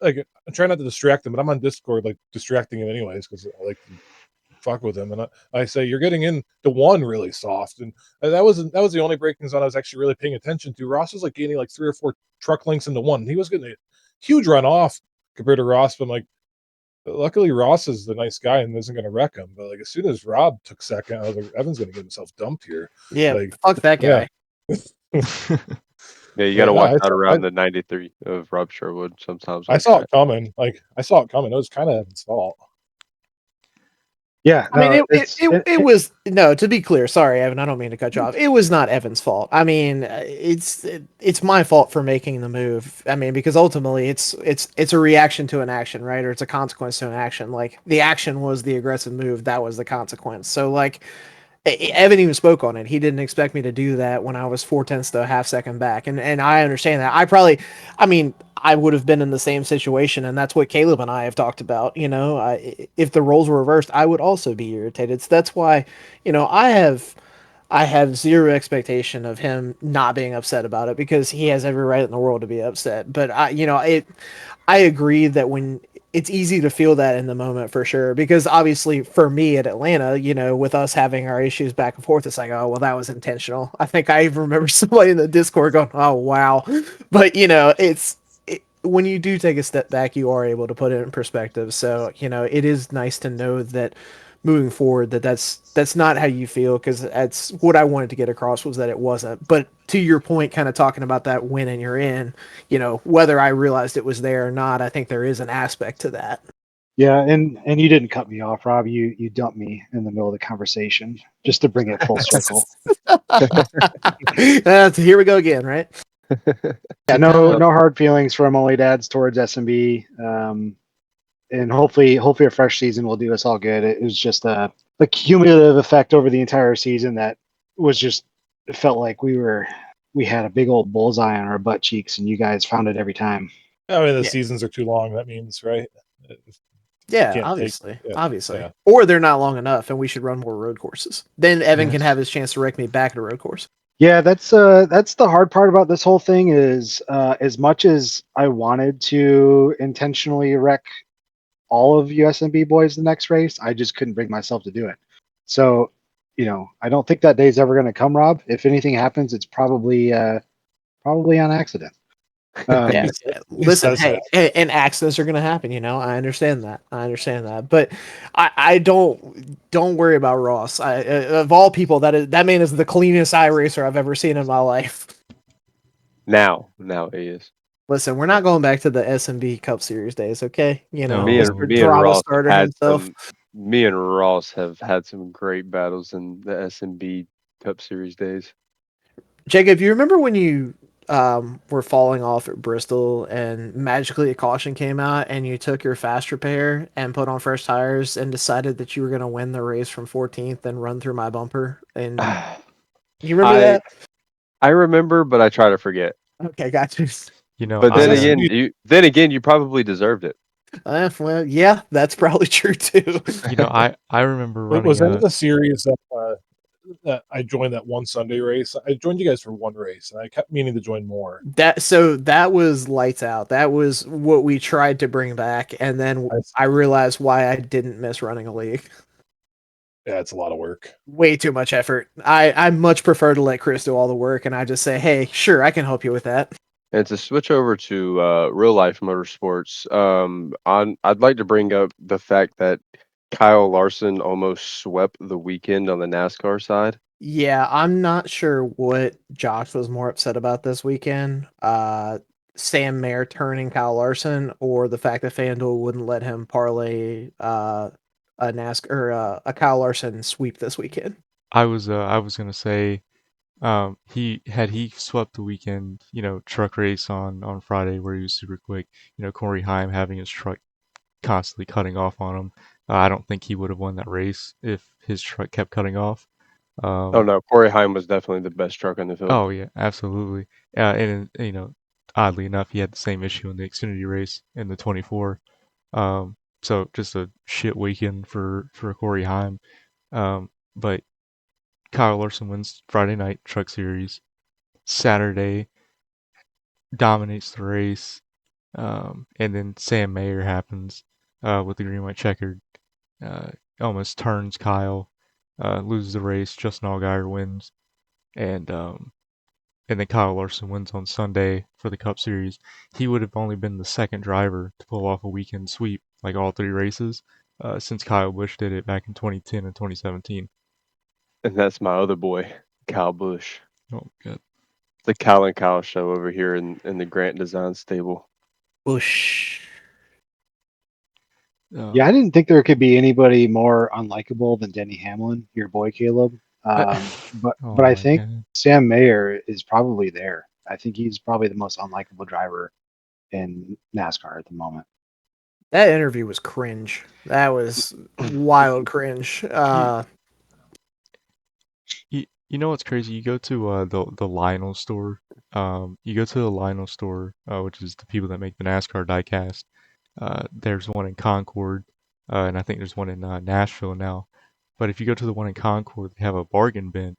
like I'm trying not to distract him, but I'm on Discord like distracting him anyways because I like to fuck with him. And I say you're getting into one really soft, and that was the only braking zone I was actually really paying attention to. Ross was like gaining like 3 or 4 truck lengths into one. He was getting a huge run off compared to Ross, but I'm like. Luckily, Ross is the nice guy and isn't going to wreck him. But like as soon as Rob took second, I was like, Evan's going to get himself dumped here. Yeah, Like, fuck that guy. Yeah, you got to no, watch out around the 93 of Rob Sherwood sometimes. I saw it coming. Like I saw it coming. It was kind of Evan's fault. Yeah, I mean, no, it was no. To be clear, sorry, Evan. I don't mean to cut you off. It was not Evan's fault. I mean, it's my fault for making the move. I mean, because ultimately, it's a reaction to an action, right? Or it's a consequence to an action. Like the action was the aggressive move. That was the consequence. So like, Evan even spoke on it. He didn't expect me to do that when I was 4/10 to a half second back, and I understand that. I mean, I would have been in the same situation, and that's what Caleb and I have talked about. You know, if the roles were reversed, I would also be irritated. So that's why, you know, I have zero expectation of him not being upset about it because he has every right in the world to be upset. But I agree that when it's easy to feel that in the moment for sure, because obviously for me at Atlanta, you know, with us having our issues back and forth, it's like, oh, well, that was intentional. I think I even remember somebody in the Discord going, oh, wow. But, you know, when you do take a step back, you are able to put it in perspective. So, you know, it is nice to know that moving forward that's not how you feel, because that's what I wanted to get across was that it wasn't. But to your point, kind of talking about that win and you're in, you know, whether I realized it was there or not, I think there is an aspect to that. yeah, and you didn't cut me off, Rob. You dumped me in the middle of the conversation just to bring it full circle. Here we go again, right? Yeah, no hard feelings from OnlyDads towards SMB. And hopefully a fresh season will do us all good. It was just a cumulative effect over the entire season that was just, it felt like we had a big old bullseye on our butt cheeks, and you guys found it every time. I mean, the Yeah. seasons are too long. That means, right? Yeah, Can't obviously, take- yeah, obviously. yeah. Or they're not long enough, and we should run more road courses. Then Evan can Yes. have his chance to wreck me back at a road course. Yeah, that's the hard part about this whole thing is as much as I wanted to intentionally wreck all of USMB boys the next race, I just couldn't bring myself to do it. So, you know, I don't think that day's ever going to come, Rob. If anything happens, it's probably on accident. Yeah, listen, says hey, and accidents are going to happen. You know, I understand that, but I don't worry about Ross. Of all people, that man is the cleanest iRacer I've ever seen in my life. Now he is. Listen, we're not going back to the S&B Cup Series days, okay? You know, No. Me Mr. and Drama Ross starter had himself. me and Ross have had some great battles in the SMB Cup Series days. Jacob, you remember when you were falling off at Bristol and magically a caution came out and you took your fast repair and put on fresh tires and decided that you were going to win the race from 14th and run through my bumper? And you remember that? I remember, but I try to forget. Okay, got you. You know, But then I, again, you probably deserved it. Well, yeah, that's probably true too. you know, I remember running Was that the series that I joined that one Sunday race? I joined you guys for one race, and I kept meaning to join more. That was lights out. That was what we tried to bring back, and then I realized why I didn't miss running a league. Yeah, it's a lot of work. Way too much effort. I much prefer to let Chris do all the work, and I just say, hey, sure, I can help you with that. And to switch over to real life motorsports, I'd like to bring up the fact that Kyle Larson almost swept the weekend on the NASCAR side. Yeah, I'm not sure what Josh was more upset about this weekend. Sam Mayer turning Kyle Larson, or the fact that FanDuel wouldn't let him parlay a NASCAR or a Kyle Larson sweep this weekend. I was gonna say, he swept the weekend, truck race on Friday where he was super quick. Corey Heim having his truck constantly cutting off on him. I don't think he would have won that race if his truck kept cutting off. Oh no, Corey Heim was definitely the best truck in the field. Oh yeah, absolutely. And oddly enough, he had the same issue in the Xfinity race in the 24. So just a shit weekend for Corey Heim. But Kyle Larson wins Friday night Truck Series. Saturday dominates the race. And then Sam Mayer happens with the green white checkered. Almost turns Kyle, loses the race. Justin Allgaier wins, and then Kyle Larson wins on Sunday for the Cup Series. He would have only been the second driver to pull off a weekend sweep, like all three races, since Kyle Busch did it back in 2010 and 2017. And that's my other boy, Kyle Busch. Oh, good. The Cal and Kyle show over here in the Grant Design stable. Whoosh. Yeah, I didn't think there could be anybody more unlikable than Denny Hamlin, your boy Caleb. But Oh I my think God. Sam Mayer is probably there. I think he's probably the most unlikable driver in NASCAR at the moment. That interview was cringe. That was wild cringe. You know what's crazy? You go to the Lionel store. You go to the Lionel store, which is the people that make the NASCAR diecast. There's one in Concord, and I think there's one in Nashville now. But if you go to the one in Concord, they have a bargain bin,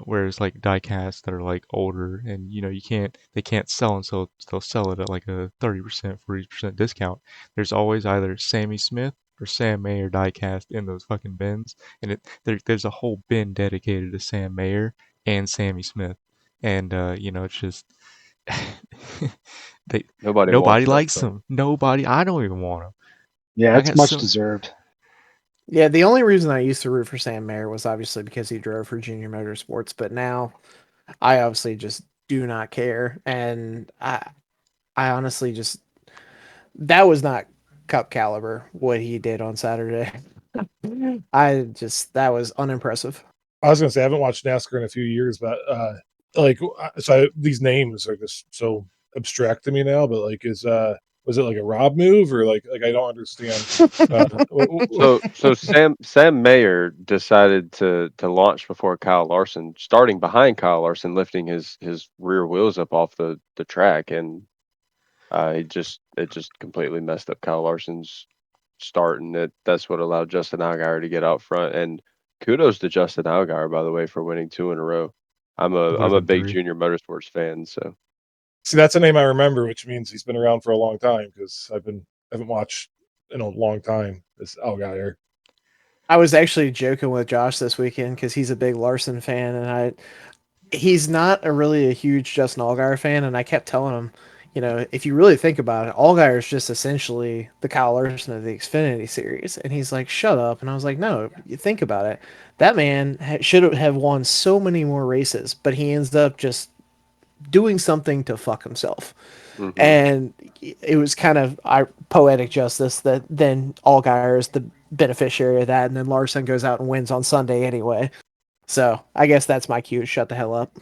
whereas like diecasts that are like older and they can't sell them, so they'll sell it at like a 30%, 40% discount. There's always either Sammy Smith or Sam Mayer diecast in those fucking bins, and there's a whole bin dedicated to Sam Mayer and Sammy Smith, and it's just they Nobody nobody wants that likes stuff. them. Nobody. I don't even want them. Yeah, I it's got much so deserved. Yeah, the only reason I used to root for Sam Mayer was obviously because he drove for Junior Motorsports, but now I obviously just do not care, and I honestly just that was not cup caliber what he did on Saturday. That was unimpressive. I was gonna say I haven't watched NASCAR in a few years, but these names are just so abstract to me now. But like, was it like a Rob move or like I don't understand? So Sam Mayer decided to launch before Kyle Larson, starting behind Kyle Larson, lifting his rear wheels up off the track, and it just completely messed up Kyle Larson's start, and that's what allowed Justin Allgaier to get out front. And kudos to Justin Allgaier, by the way, for winning 2 in a row. I'm it would a have been big three. Junior Motorsports fan, so See, that's a name I remember, which means he's been around for a long time because haven't watched in a long time. This Allgaier. I was actually joking with Josh this weekend because he's a big Larson fan, and he's not a huge Justin Allgaier fan, and I kept telling him, if you really think about it, Allgaier is just essentially the Kyle Larson of the Xfinity series, and he's like, "Shut up!" And I was like, "No, you think about it. That man should have won so many more races, but he ends up just doing something to fuck himself." mhm. And it was kind of poetic justice that then Allgaier is the beneficiary of that, and then Larson goes out and wins on Sunday anyway. So I guess that's my cue to shut the hell up.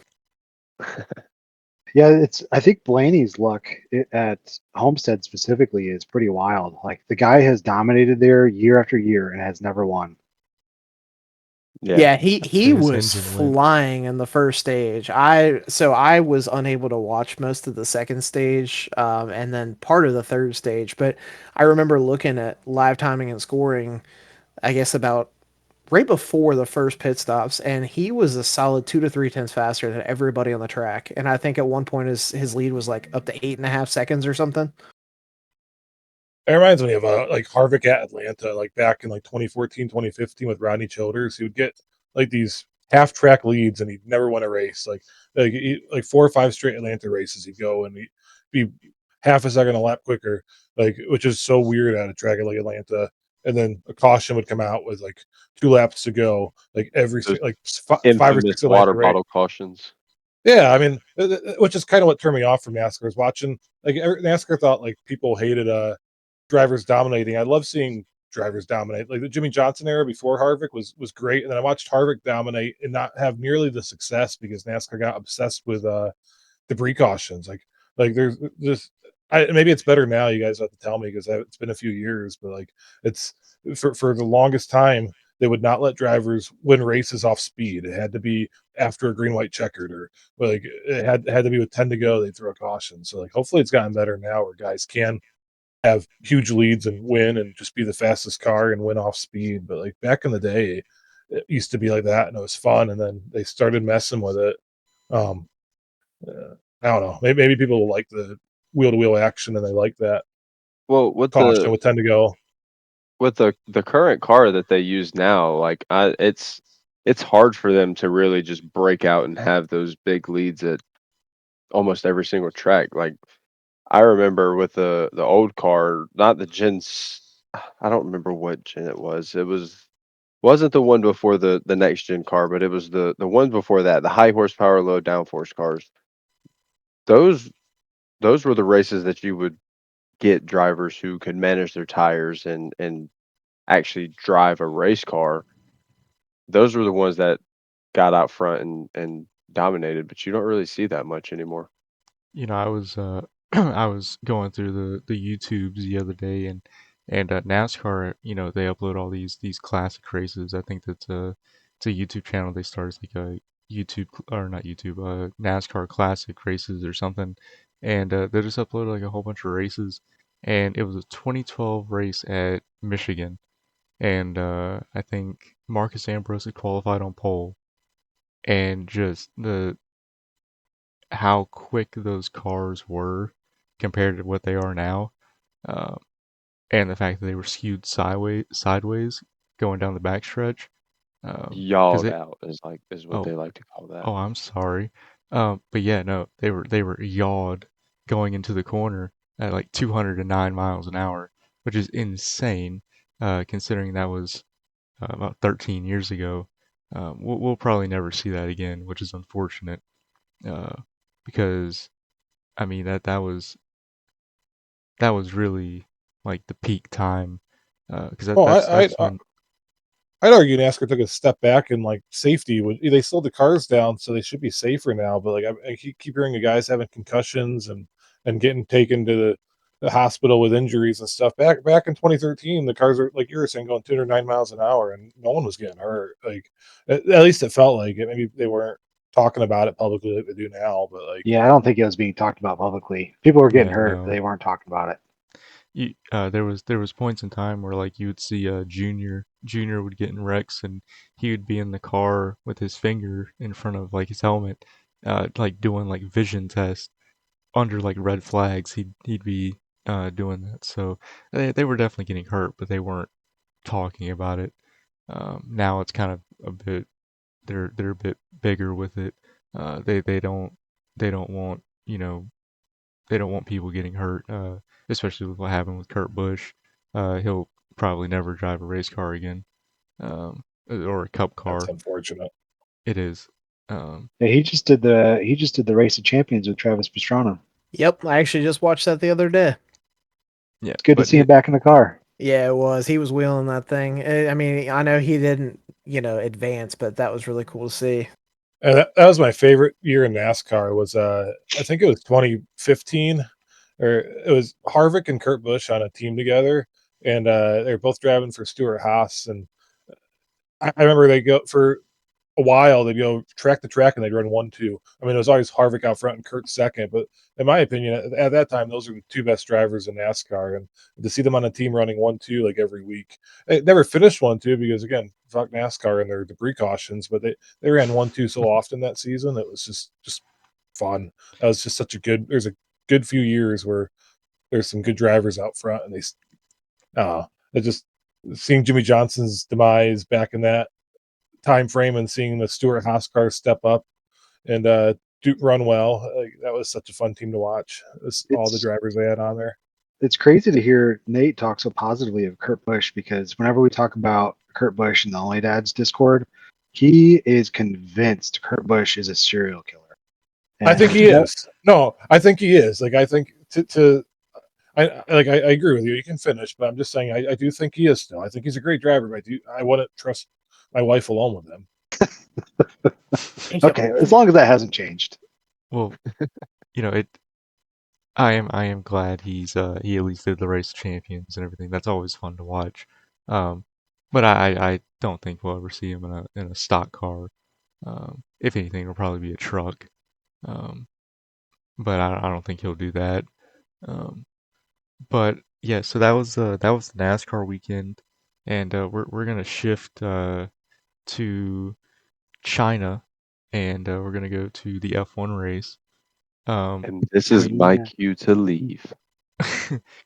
Yeah, I think Blaney's luck at Homestead specifically is pretty wild. Like the guy has dominated there year after year and has never won. Yeah. Yeah, he His was engine went. flying in the first stage. I was unable to watch most of the second stage, and then part of the third stage. But I remember looking at live timing and scoring, I guess about right before the first pit stops, and he was a solid 2 to 3 tenths faster than everybody on the track. And I think at one point his lead was like up to 8.5 seconds or something. It reminds me of like Harvick at Atlanta, like back in like 2014, 2015 with Rodney Childers. He would get like these half track leads and he'd never win a race. Like 4 or 5 straight Atlanta races, he'd go and he'd be half a second a lap quicker, like which is so weird at a track like Atlanta. and then a caution would come out with like 2 laps to go, like Those like 5 or infamous 6 of like water the race. bottle cautions. Yeah, I mean, which is kind of what turned me off from NASCAR is watching. Like NASCAR thought like people hated drivers dominating. I love seeing drivers dominate. Like the Jimmy Johnson era before Harvick was great, and then I watched Harvick dominate and not have nearly the success because NASCAR got obsessed with debris cautions. Like there's this. Maybe it's better now. You guys have to tell me because it's been a few years, but like it's for the longest time they would not let drivers win races off speed. It had to be after a green white checkered, or like it had to be with 10 to go. They throw a caution. So like hopefully it's gotten better now where guys can have huge leads and win and just be the fastest car and win off speed. But like back in the day, it used to be like that and it was fun. And then they started messing with it. Um, I don't know. Maybe people will like the wheel to wheel action and they like that Well, caution with 10 to go. with the current car that they use now, like it's hard for them to really just break out and have those big leads at almost every single track. Like I remember with the old car, not the I don't remember what gen it was. Wasn't the one before the next gen car, but it was the one before that, the high horsepower, low downforce cars. Those those were the races that you would get drivers who could manage their tires and actually drive a race car. Those were the ones that got out front and dominated, but you don't really see that much anymore. I was I was going through the YouTubes the other day, and NASCAR, they upload all these classic races. I think that it's a YouTube channel they started, it's like a YouTube or not YouTube, NASCAR classic races or something, and they just uploaded like a whole bunch of races, and it was a 2012 race at Michigan, and I think Marcus Ambrose had qualified on pole, and just the how quick those cars were compared to what they are now, uh, and the fact that they were skewed sideways going down the backstretch. Because Yawed it, out is what oh, they like to call that. oh, I'm sorry. But yeah, no, they were yawed going into the corner at like 209 miles an hour, which is insane, considering that was about 13 years ago. We'll probably never see that again, which is unfortunate. Uh, because I mean that was really like the peak time, because Oh, that's when. I'd argue NASCAR took a step back in like safety. They slowed the cars down, so they should be safer now. But like I keep hearing the guys having concussions and getting taken to the hospital with injuries and stuff. Back in 2013, the cars are like you were saying going 209 miles an hour, and no one was getting hurt. Like at least it felt like it. Maybe they weren't talking about it publicly like they do now, but like Yeah, I don't think it was being talked about publicly. People were getting Yeah, hurt, but no. they weren't talking about it. There was points in time where like you would see Junior would get in wrecks, and he would be in the car with his finger in front of like his helmet, like doing like vision tests under like red flags. He'd be doing that. So they were definitely getting hurt, but they weren't talking about it. Now it's kind of a bit, they're a bit bigger with it. They don't want, they don't want people getting hurt, especially with what happened with Kurt Busch. He'll probably never drive a race car again, or a cup that's car. unfortunate. It is. Um, Yeah, he just did the race of champions with Travis Pastrana. Yep, I actually just watched that the other day. yeah, It's good to but see him back in the car. Yeah, it was. He was wheeling that thing. I mean, I know he didn't, advance, but that was really cool to see. And that was my favorite year in NASCAR. Was I think it was 2015, or it was Harvick and Kurt Busch on a team together, and they were both driving for Stuart Haas. And I remember they go for a while. They'd go track to track and they'd run 1-2. I mean, it was always Harvick out front and Kurt second. But in my opinion, at that time, those are the two best drivers in NASCAR. And to see them on a team running 1-2 like every week, it never finished 1-2 because again, fuck NASCAR and their debris cautions. But they ran 1-2 so often that season. It was just fun. That was just such a good. There's a good few years where there's some good drivers out front, and it just seeing Jimmy Johnson's demise back in that time frame and seeing the Stuart Haas car step up and run well. Like, that was such a fun team to watch. All the It's drivers they had on there. it's crazy to hear Nate talk so positively of Kurt Busch, because whenever we talk about Kurt Busch in the OnlyDads Discord, he is convinced Kurt Busch is a serial killer. I think he That- is. No, I think he is. Like, I think I agree with you. You can finish, but I'm just saying I do think he is still. I think he's a great driver, but I wouldn't trust my wife alone with him. okay, as long as that hasn't changed. Well, it. I am glad he at least did the race of champions and everything. That's always fun to watch. Um, but I don't think we'll ever see him in a stock car. If anything, it'll probably be a truck. Um, but I don't think he'll do that. Um, but yeah, so that was the NASCAR weekend, and we're gonna shift to China, and we're gonna go to the F1 race. And this Oh is my yeah. cue to leave.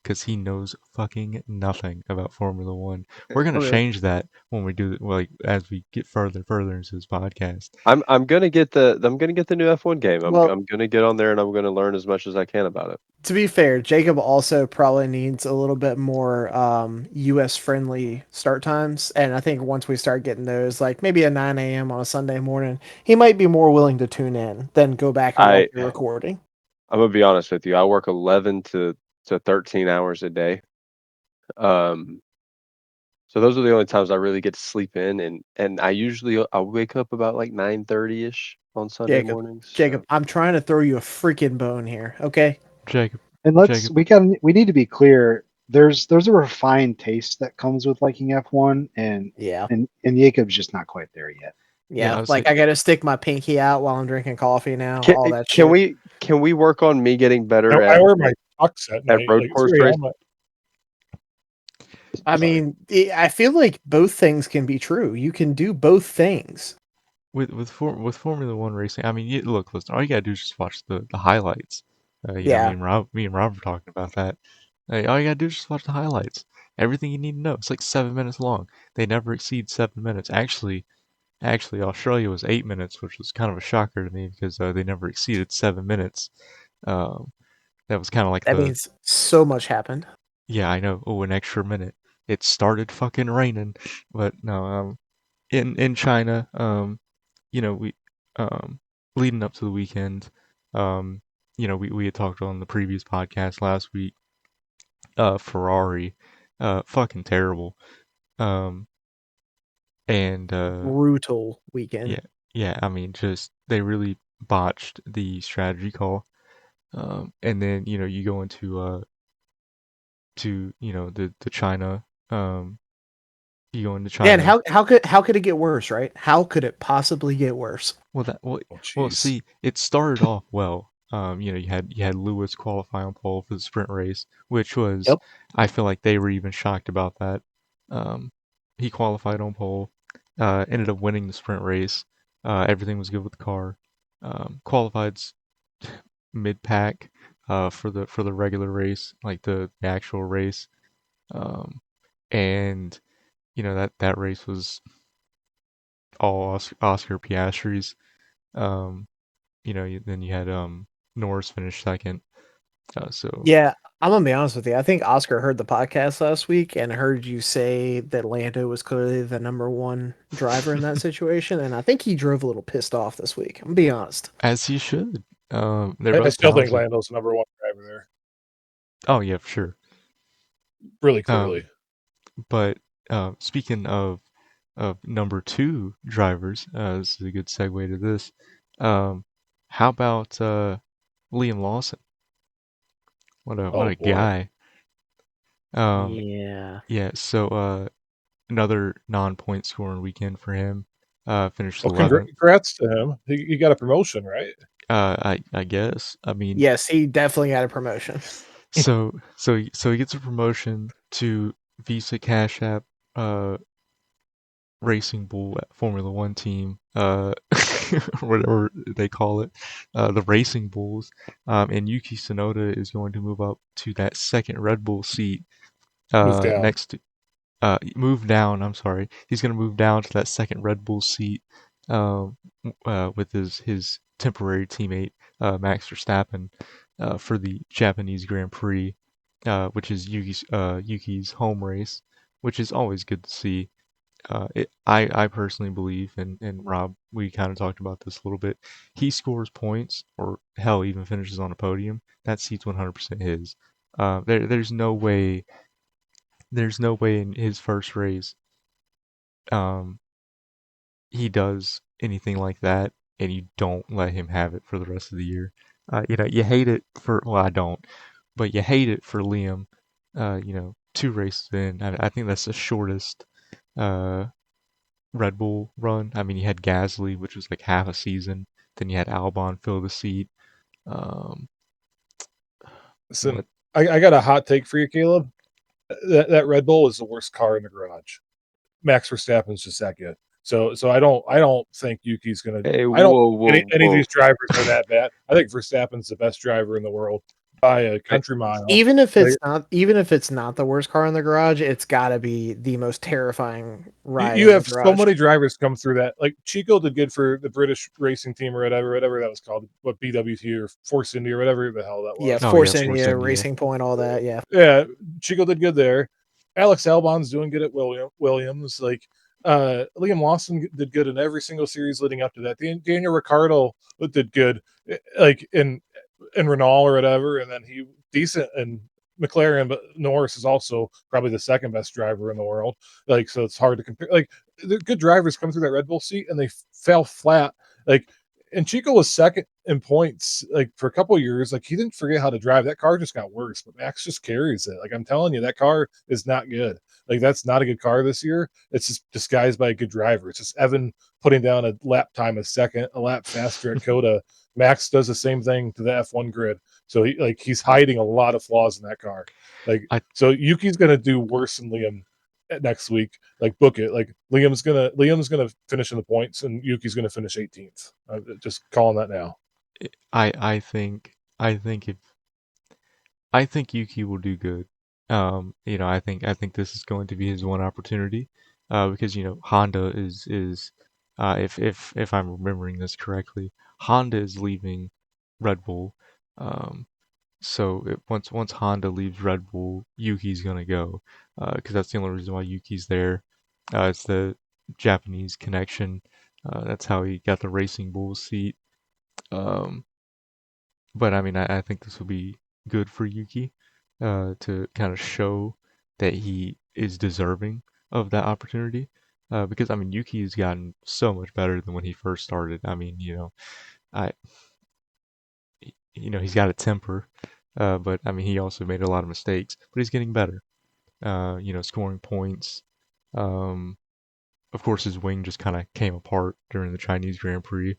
Because he knows fucking nothing about Formula One. We're gonna Okay. change that when we do as we get further and further into this podcast. I'm gonna get the new F1 game. Well, I'm gonna get on there and I'm gonna learn as much as I can about it. to be fair, Jacob also probably needs a little bit more US friendly start times. And I think once we start getting those, like maybe at 9 a.m. on a Sunday morning, he might be more willing to tune in than go back and watch I the recording. I'm gonna be honest with you. I work 11 to 13 hours a day. Um, so those are the only times I really get to sleep in, and I wake up about like 9:30 ish on Sunday Jacob, mornings. Jacob, So I'm trying to throw you a freaking bone here, okay? Jacob, And Jacob, we need to be clear. There's a refined taste that comes with liking F1, Yeah. and Jacob's just not quite there yet. yeah, I Yeah, was like like, I gotta stick my pinky out while I'm drinking coffee now, can all that can shit. we work on me getting better I wear my Tux at at night. road Like, it's course very race? helmet. I Sorry. mean, I feel like both things can be true. You can do both things. with Formula One racing. I mean, listen, all you gotta do is just watch the highlights. Me Yeah. and Rob were talking about that. All you gotta do is just watch the highlights. Everything you need to know. It's like 7 minutes long. They never exceed 7 minutes. Actually, Australia was 8 minutes, which was kind of a shocker to me because they never exceeded 7 minutes. Um, that was kind of like That the means so much happened. yeah, I know. Oh, an extra minute. It started fucking raining, but no. In China, we leading up to the weekend, um, we had talked on the previous podcast last week. Ferrari, fucking terrible. Um, and Brutal weekend. yeah, yeah. I mean, just they really botched the strategy call. And then you go into the China. You go into Yeah, and China. how could it get worse, right? How could it possibly get worse? Well, that well, Oh, well. jeez. See, it started off well. You had Lewis qualify on pole for the sprint race, which was, Yep. I feel like they were even shocked about that. Um, he qualified on pole, ended up winning the sprint race. Everything was good with the car. Qualified mid pack for the regular race, like the actual race. Um, and that race was all Oscar Piastri's. Um, then you had Norris finish second. So Yeah, I'm gonna be honest with you. I think Oscar heard the podcast last week and heard you say that Lando was clearly the number one driver in that situation, and I think he drove a little pissed off this week. I'm gonna be honest. as he should. They're I both still think talented. Lando's the number one driver there. Oh yeah, for sure. Really Um, clearly. but speaking of number two drivers, this is a good segue to this. How about Liam Lawson? What a Oh boy. guy. Um, Yeah. yeah. So another non-point scoring weekend for him. Finished Well, 11th. congrats to him. He got a promotion, right? I guess. I mean, Yes, he definitely got a promotion. so he gets a promotion to Visa Cash App Racing Bull Formula One team, whatever they call it, the Racing Bulls. And Yuki Tsunoda is going to move up to that second Red Bull seat. Moved down. Next to move down. I'm sorry. He's going to move down to that second Red Bull seat with his temporary teammate Max Verstappen for the Japanese Grand Prix. which is Yuki's home race, which is always good to see. I personally believe, and Rob, we kind of talked about this a little bit. He scores points, or hell, even finishes on a podium. That seat's 100% his. There's no way. There's no way in his first race, um, he does anything like that, and you don't let him have it for the rest of the year. You hate it for. Well, I don't, but you hate it for Liam. 2 races in. I think that's the shortest. Uh, Red Bull run. I mean, you had Gasly, which was like half a season. Then you had Albon fill the seat. Um, Listen, what? I got a hot take for you, Caleb. That Red Bull is the worst car in the garage. Max Verstappen's just that good. So I don't think Yuki's gonna. Hey, I don't whoa, think whoa, any of whoa. these drivers are that bad. I think Verstappen's the best driver in the world by a country mile. Even if Like, it's not the worst car in the garage, it's got to be the most terrifying ride you in the have so garage. many drivers come through that. Like Chico did good for the British racing team or whatever that was called, what BWT or Force India or whatever the hell that Yeah, was. Oh Force yeah, Force India, India. Racing Point, all that. Yeah, Yeah, Chico did good there. Alex Albon's doing good at Williams. Like Liam Lawson did good in every single series leading up to that. Daniel Ricciardo did good, like in Renault or whatever, and then he decent in McLaren. But Norris is also probably the second best driver in the world. Like, so it's hard to compare. Like, the good drivers come through that Red Bull seat and they fell flat. Like, and Chico was second in points like for a couple of years. Like, he didn't forget how to drive. That car just got worse, but Max just carries it. Like, I'm telling you, that car is not good. Like, that's not a good car this year. It's just disguised by a good driver. It's just Evan putting down a lap time a second, a lap faster at Coda. Max does the same thing to the F1 grid. So he's hiding a lot of flaws in that car. Like, I so Yuki's gonna do worse than Liam next week. Like, book it. Like, Liam's gonna finish in the points, and Yuki's gonna finish 18th. Just calling that now. I think Yuki will do good. I think this is going to be his one opportunity, because Honda is if I'm remembering this correctly, Honda is leaving Red Bull. Um, once Honda leaves Red Bull, Yuki's gonna go, because that's the only reason why Yuki's there. It's the Japanese connection. That's how he got the Racing Bull seat. Um, but I mean, I think this will be good for Yuki, to kind of show that he is deserving of that opportunity. Because I mean, Yuki has gotten so much better than when he first started. I mean, I, he's got a temper, but I mean, he also made a lot of mistakes, but he's getting better. Scoring points. Um, of course, his wing just kind of came apart during the Chinese Grand Prix.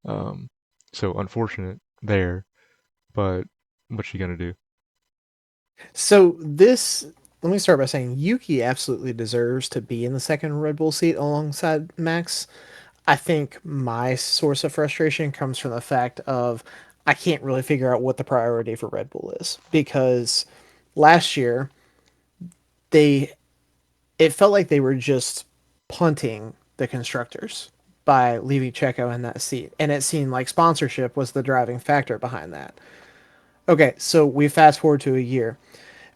Um, so unfortunate there, but what's she gonna do? So let me start by saying Yuki absolutely deserves to be in the second Red Bull seat alongside Max. I think my source of frustration comes from the fact of I can't really figure out what the priority for Red Bull is because last year they it felt like they were just punting the constructors by leaving Checo in that seat, and it seemed like sponsorship was the driving factor behind that. Okay, so we fast forward to a year.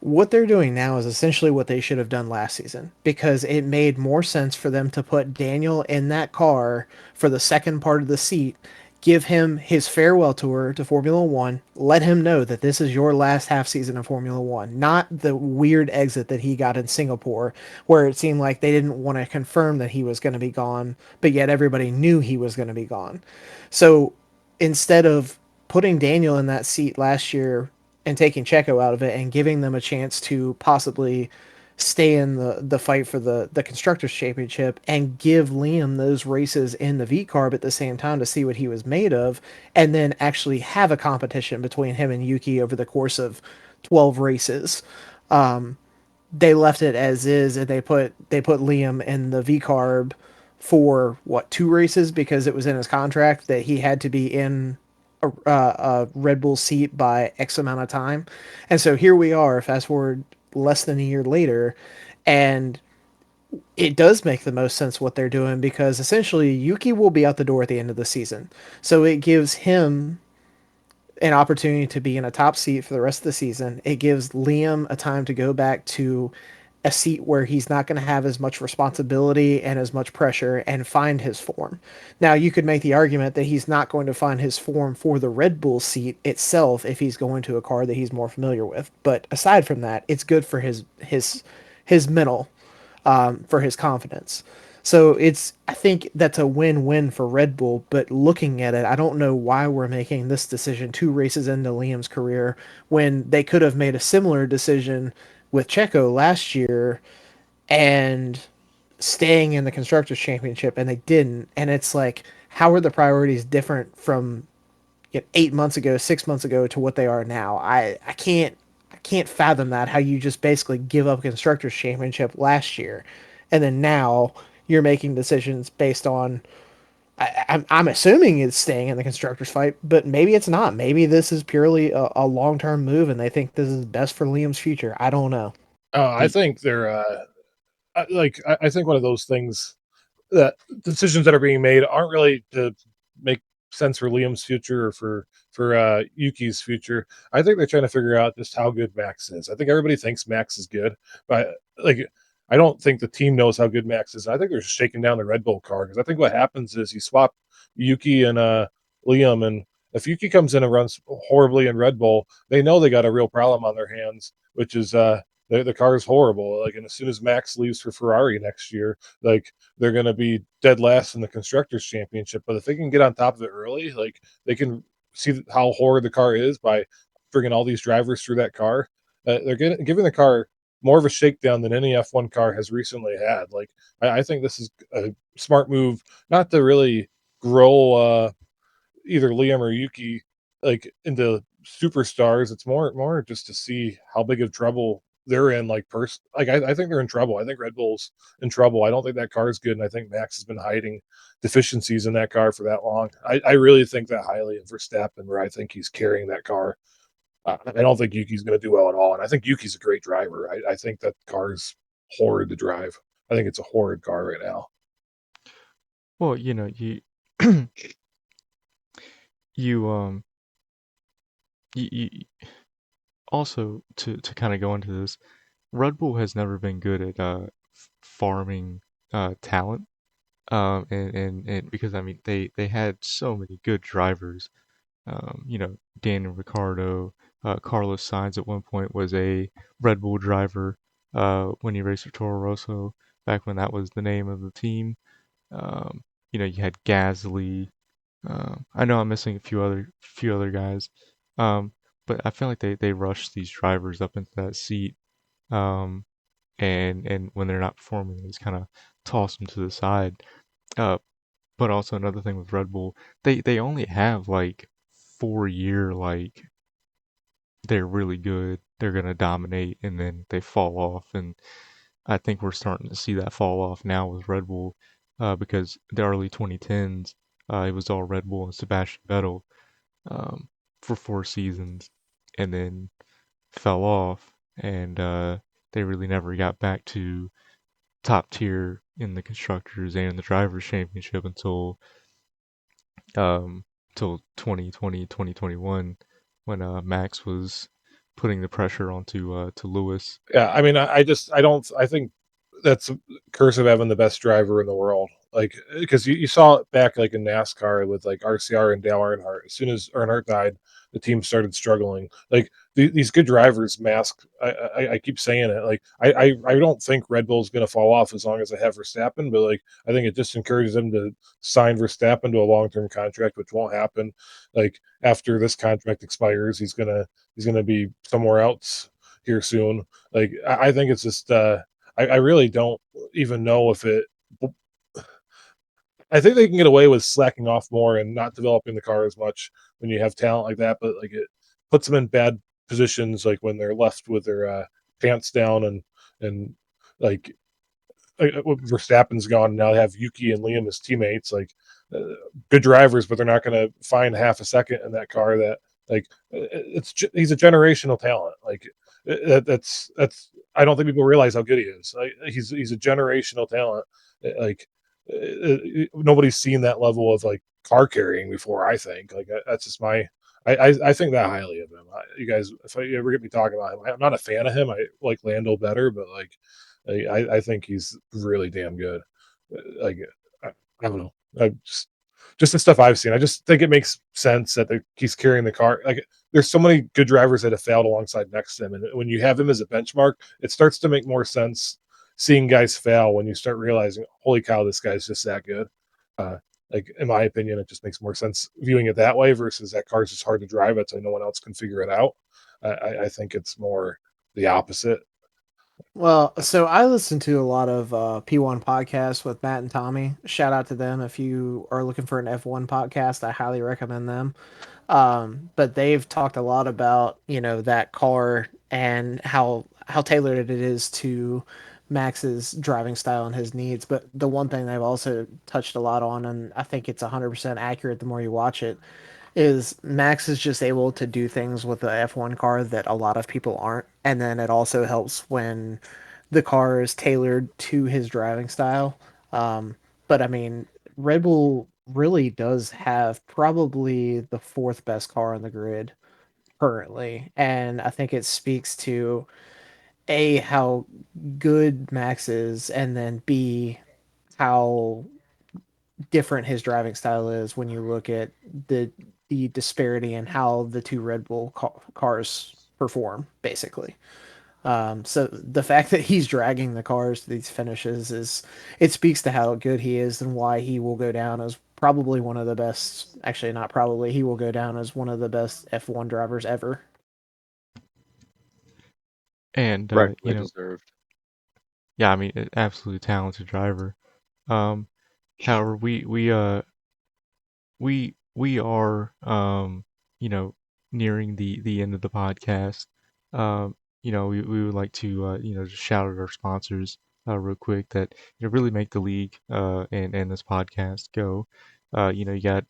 What they're doing now is essentially what they should have done last season because it made more sense for them to put Daniel in that car for the second part of the seat, give him his farewell tour to Formula One, let him know that this is your last half season of Formula One, not the weird exit that he got in Singapore where it seemed like they didn't want to confirm that he was going to be gone, but yet everybody knew he was going to be gone. So instead of putting Daniel in that seat last year and taking Checo out of it and giving them a chance to possibly stay in the fight for the constructors championship and give Liam those races in the V carb at the same time to see what he was made of and then actually have a competition between him and Yuki over the course of 12 races. They left it as is and they put Liam in the V carb for what 2 races because it was in his contract that he had to be in a Red Bull seat by X amount of time. And so here we are, fast forward less than a year later, and it does make the most sense what they're doing because essentially Yuki will be out the door at the end of the season. So it gives him an opportunity to be in a top seat for the rest of the season. It gives Liam a time to go back to a seat where he's not going to have as much responsibility and as much pressure and find his form. Now, you could make the argument that he's not going to find his form for the Red Bull seat itself if he's going to a car that he's more familiar with. But aside from that, it's good for his mental, for his confidence. So I think that's a win-win for Red Bull. But looking at it, I don't know why we're making this decision 2 races into Liam's career when they could have made a similar decision with Checo last year and staying in the constructors championship, and they didn't. And it's like, how are the priorities different from 8 months ago, 6 months ago to what they are now? I can't fathom that, how you just basically give up a constructors championship last year and then now you're making decisions based on, I'm assuming it's staying in the constructors fight, but maybe it's not. Maybe this is purely a long-term move and they think this is best for Liam's future. I don't know. I think they're I think one of those things that decisions that are being made aren't really to make sense for Liam's future or for Yuki's future. I think they're trying to figure out just how good Max is. I think everybody thinks Max is good, but like I don't think the team knows how good Max is. I think they're just shaking down the Red Bull car because I think what happens is you swap Yuki and Liam, and if Yuki comes in and runs horribly in Red Bull, they know they got a real problem on their hands, which is the car is horrible. Like, and as soon as Max leaves for Ferrari next year, like they're going to be dead last in the constructors championship. But if they can get on top of it early, like they can see how horrid the car is by bringing all these drivers through that car. They're giving the car more of a shakedown than any F1 car has recently had. Like I think this is a smart move, not to really grow either Liam or Yuki like into superstars. It's more just to see how big of trouble they're in. I think they're in trouble. I think Red Bull's in trouble. I don't think that car is good, and I think Max has been hiding deficiencies in that car for that long. I really think that highly of Verstappen, where I think he's carrying that car. I don't think Yuki's going to do well at all, and I think Yuki's a great driver. I think that car is horrid to drive. I think it's a horrid car right now. Well, you you you also to kind of go into this, Red Bull has never been good at farming talent. And because I mean they had so many good drivers. Daniel Ricciardo, Carlos Sainz at one point was a Red Bull driver when he raced for Toro Rosso back when that was the name of the team. You had Gasly. I know I'm missing a few other guys, um, but I feel like they rush these drivers up into that seat, um, and when they're not performing, they just kind of toss them to the side. Uh, but also another thing with Red Bull, they only have like 4 year like they're really good, they're gonna dominate, and then they fall off. And I think we're starting to see that fall off now with Red Bull, because the early 2010s, it was all Red Bull and Sebastian Vettel um, for 4 seasons, and then fell off, and they really never got back to top tier in the constructors and the drivers championship um, until 2020, 2021, when Max was putting the pressure onto to Lewis. Yeah, I mean, I think that's a curse of having the best driver in the world. Like, because you saw it back like in NASCAR with like RCR and Dale Earnhardt. As soon as Earnhardt died, the team started struggling. Like these good drivers mask. I keep saying it. Like I don't think Red Bull's going to fall off as long as they have Verstappen. But like I think it just encourages them to sign Verstappen to a long term contract, which won't happen. Like after this contract expires, he's gonna be somewhere else here soon. Like I think it's just I really don't even know if it. I think they can get away with slacking off more and not developing the car as much when you have talent like that, but like it puts them in bad positions, like when they're left with their pants down and like Verstappen's gone, and now they have Yuki and Liam as teammates, like good drivers, but they're not going to find half a second in that car. That like he's a generational talent. Like that's I don't think people realize how good he is. Like, he's a generational talent. Like nobody's seen that level of like car carrying before. I think like that's just my I think that highly of him. You guys, if you ever get me talking about him, I'm not a fan of him. I like Lando better, but like I think he's really damn good. Like I don't know. I just the stuff I've seen. I just think it makes sense that he's carrying the car. Like there's so many good drivers that have failed alongside next to him, and when you have him as a benchmark, it starts to make more sense seeing guys fail when you start realizing, holy cow, this guy's just that good. Uh, like in my opinion, it just makes more sense viewing it that way versus that car's just hard to drive. It's like no one else can figure it out. I think it's more the opposite. Well, so I listen to a lot of P1 podcasts with Matt and Tommy. Shout out to them if you are looking for an F1 podcast. I highly recommend them. But they've talked a lot about, you know, that car and how tailored it is to Max's driving style and his needs. But the one thing they've also touched a lot on, and I think it's 100% accurate the more you watch it, is Max is just able to do things with the F1 car that a lot of people aren't. And then it also helps when the car is tailored to his driving style. But I mean, Red Bull really does have probably the fourth best car on the grid currently. And I think it speaks to A, how good Max is, and then B, how different his driving style is when you look at the disparity in how the two Red Bull cars perform, basically. So the fact that he's dragging the cars to these finishes is it speaks to how good he is and why he will go down as probably one of the best. Actually, not probably. He will go down as one of the best F1 drivers ever. And Rightfully deserved. yeah, I mean, absolutely talented driver. Um, however, we are nearing the end of the podcast. We would like to just shout out our sponsors real quick that really make the league and this podcast go. You got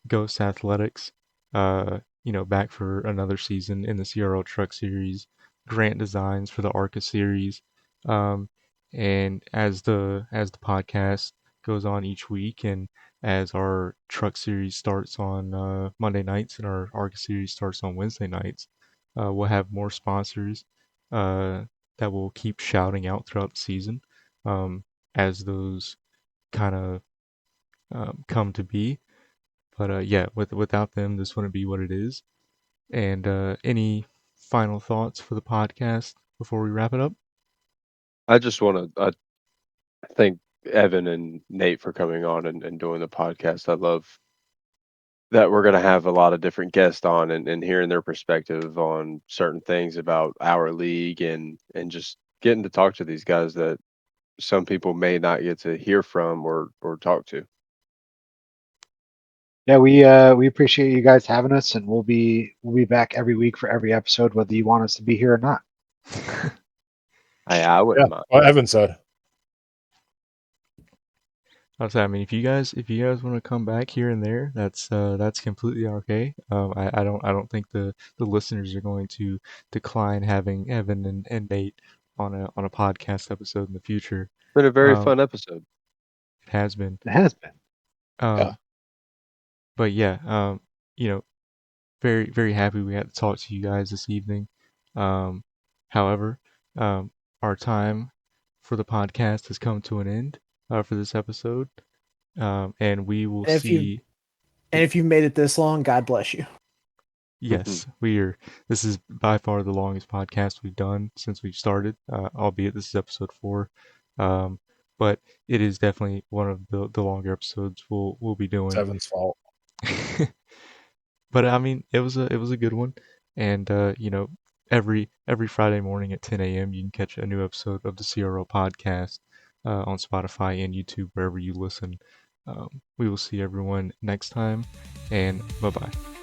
Ghost Athletics, back for another season in the CRL Truck Series, Grant Designs for the ARCA series, um, and as the podcast goes on each week and as our truck series starts on Monday nights and our ARCA series starts on Wednesday nights. We'll have more sponsors uh, that will keep shouting out throughout the season as those kind of come to be. But yeah, without them, this wouldn't be what it is. And any final thoughts for the podcast before we wrap it up? I just want to thank Evan and Nate for coming on and doing the podcast. I love that we're going to have a lot of different guests on and hearing their perspective on certain things about our league and just getting to talk to these guys that some people may not get to hear from or talk to. Yeah, we appreciate you guys having us, and we'll be back every week for every episode, whether you want us to be here or not. I Yeah, wouldn't mind. well, Evan said. I mean, if you guys want to come back here and there, that's completely okay. I don't think the listeners are going to decline having Evan and Nate on a podcast episode in the future. It's been a very Um, fun episode. it has been. It has been. Yeah. But yeah, very very happy we got to talk to you guys this evening. However, our time for the podcast has come to an end for this episode. And we will And see. if you've made it this long, God bless you. Yes, we are. This is by far the longest podcast we've done since we've started, albeit this is episode 4. Um, but it is definitely one of the longer episodes we'll be It's doing. Evan's fault. But I mean, it was a good one, and every Friday morning at 10 a.m. you can catch a new episode of the CRL podcast on Spotify and YouTube wherever you listen. We will see everyone next time, and bye bye.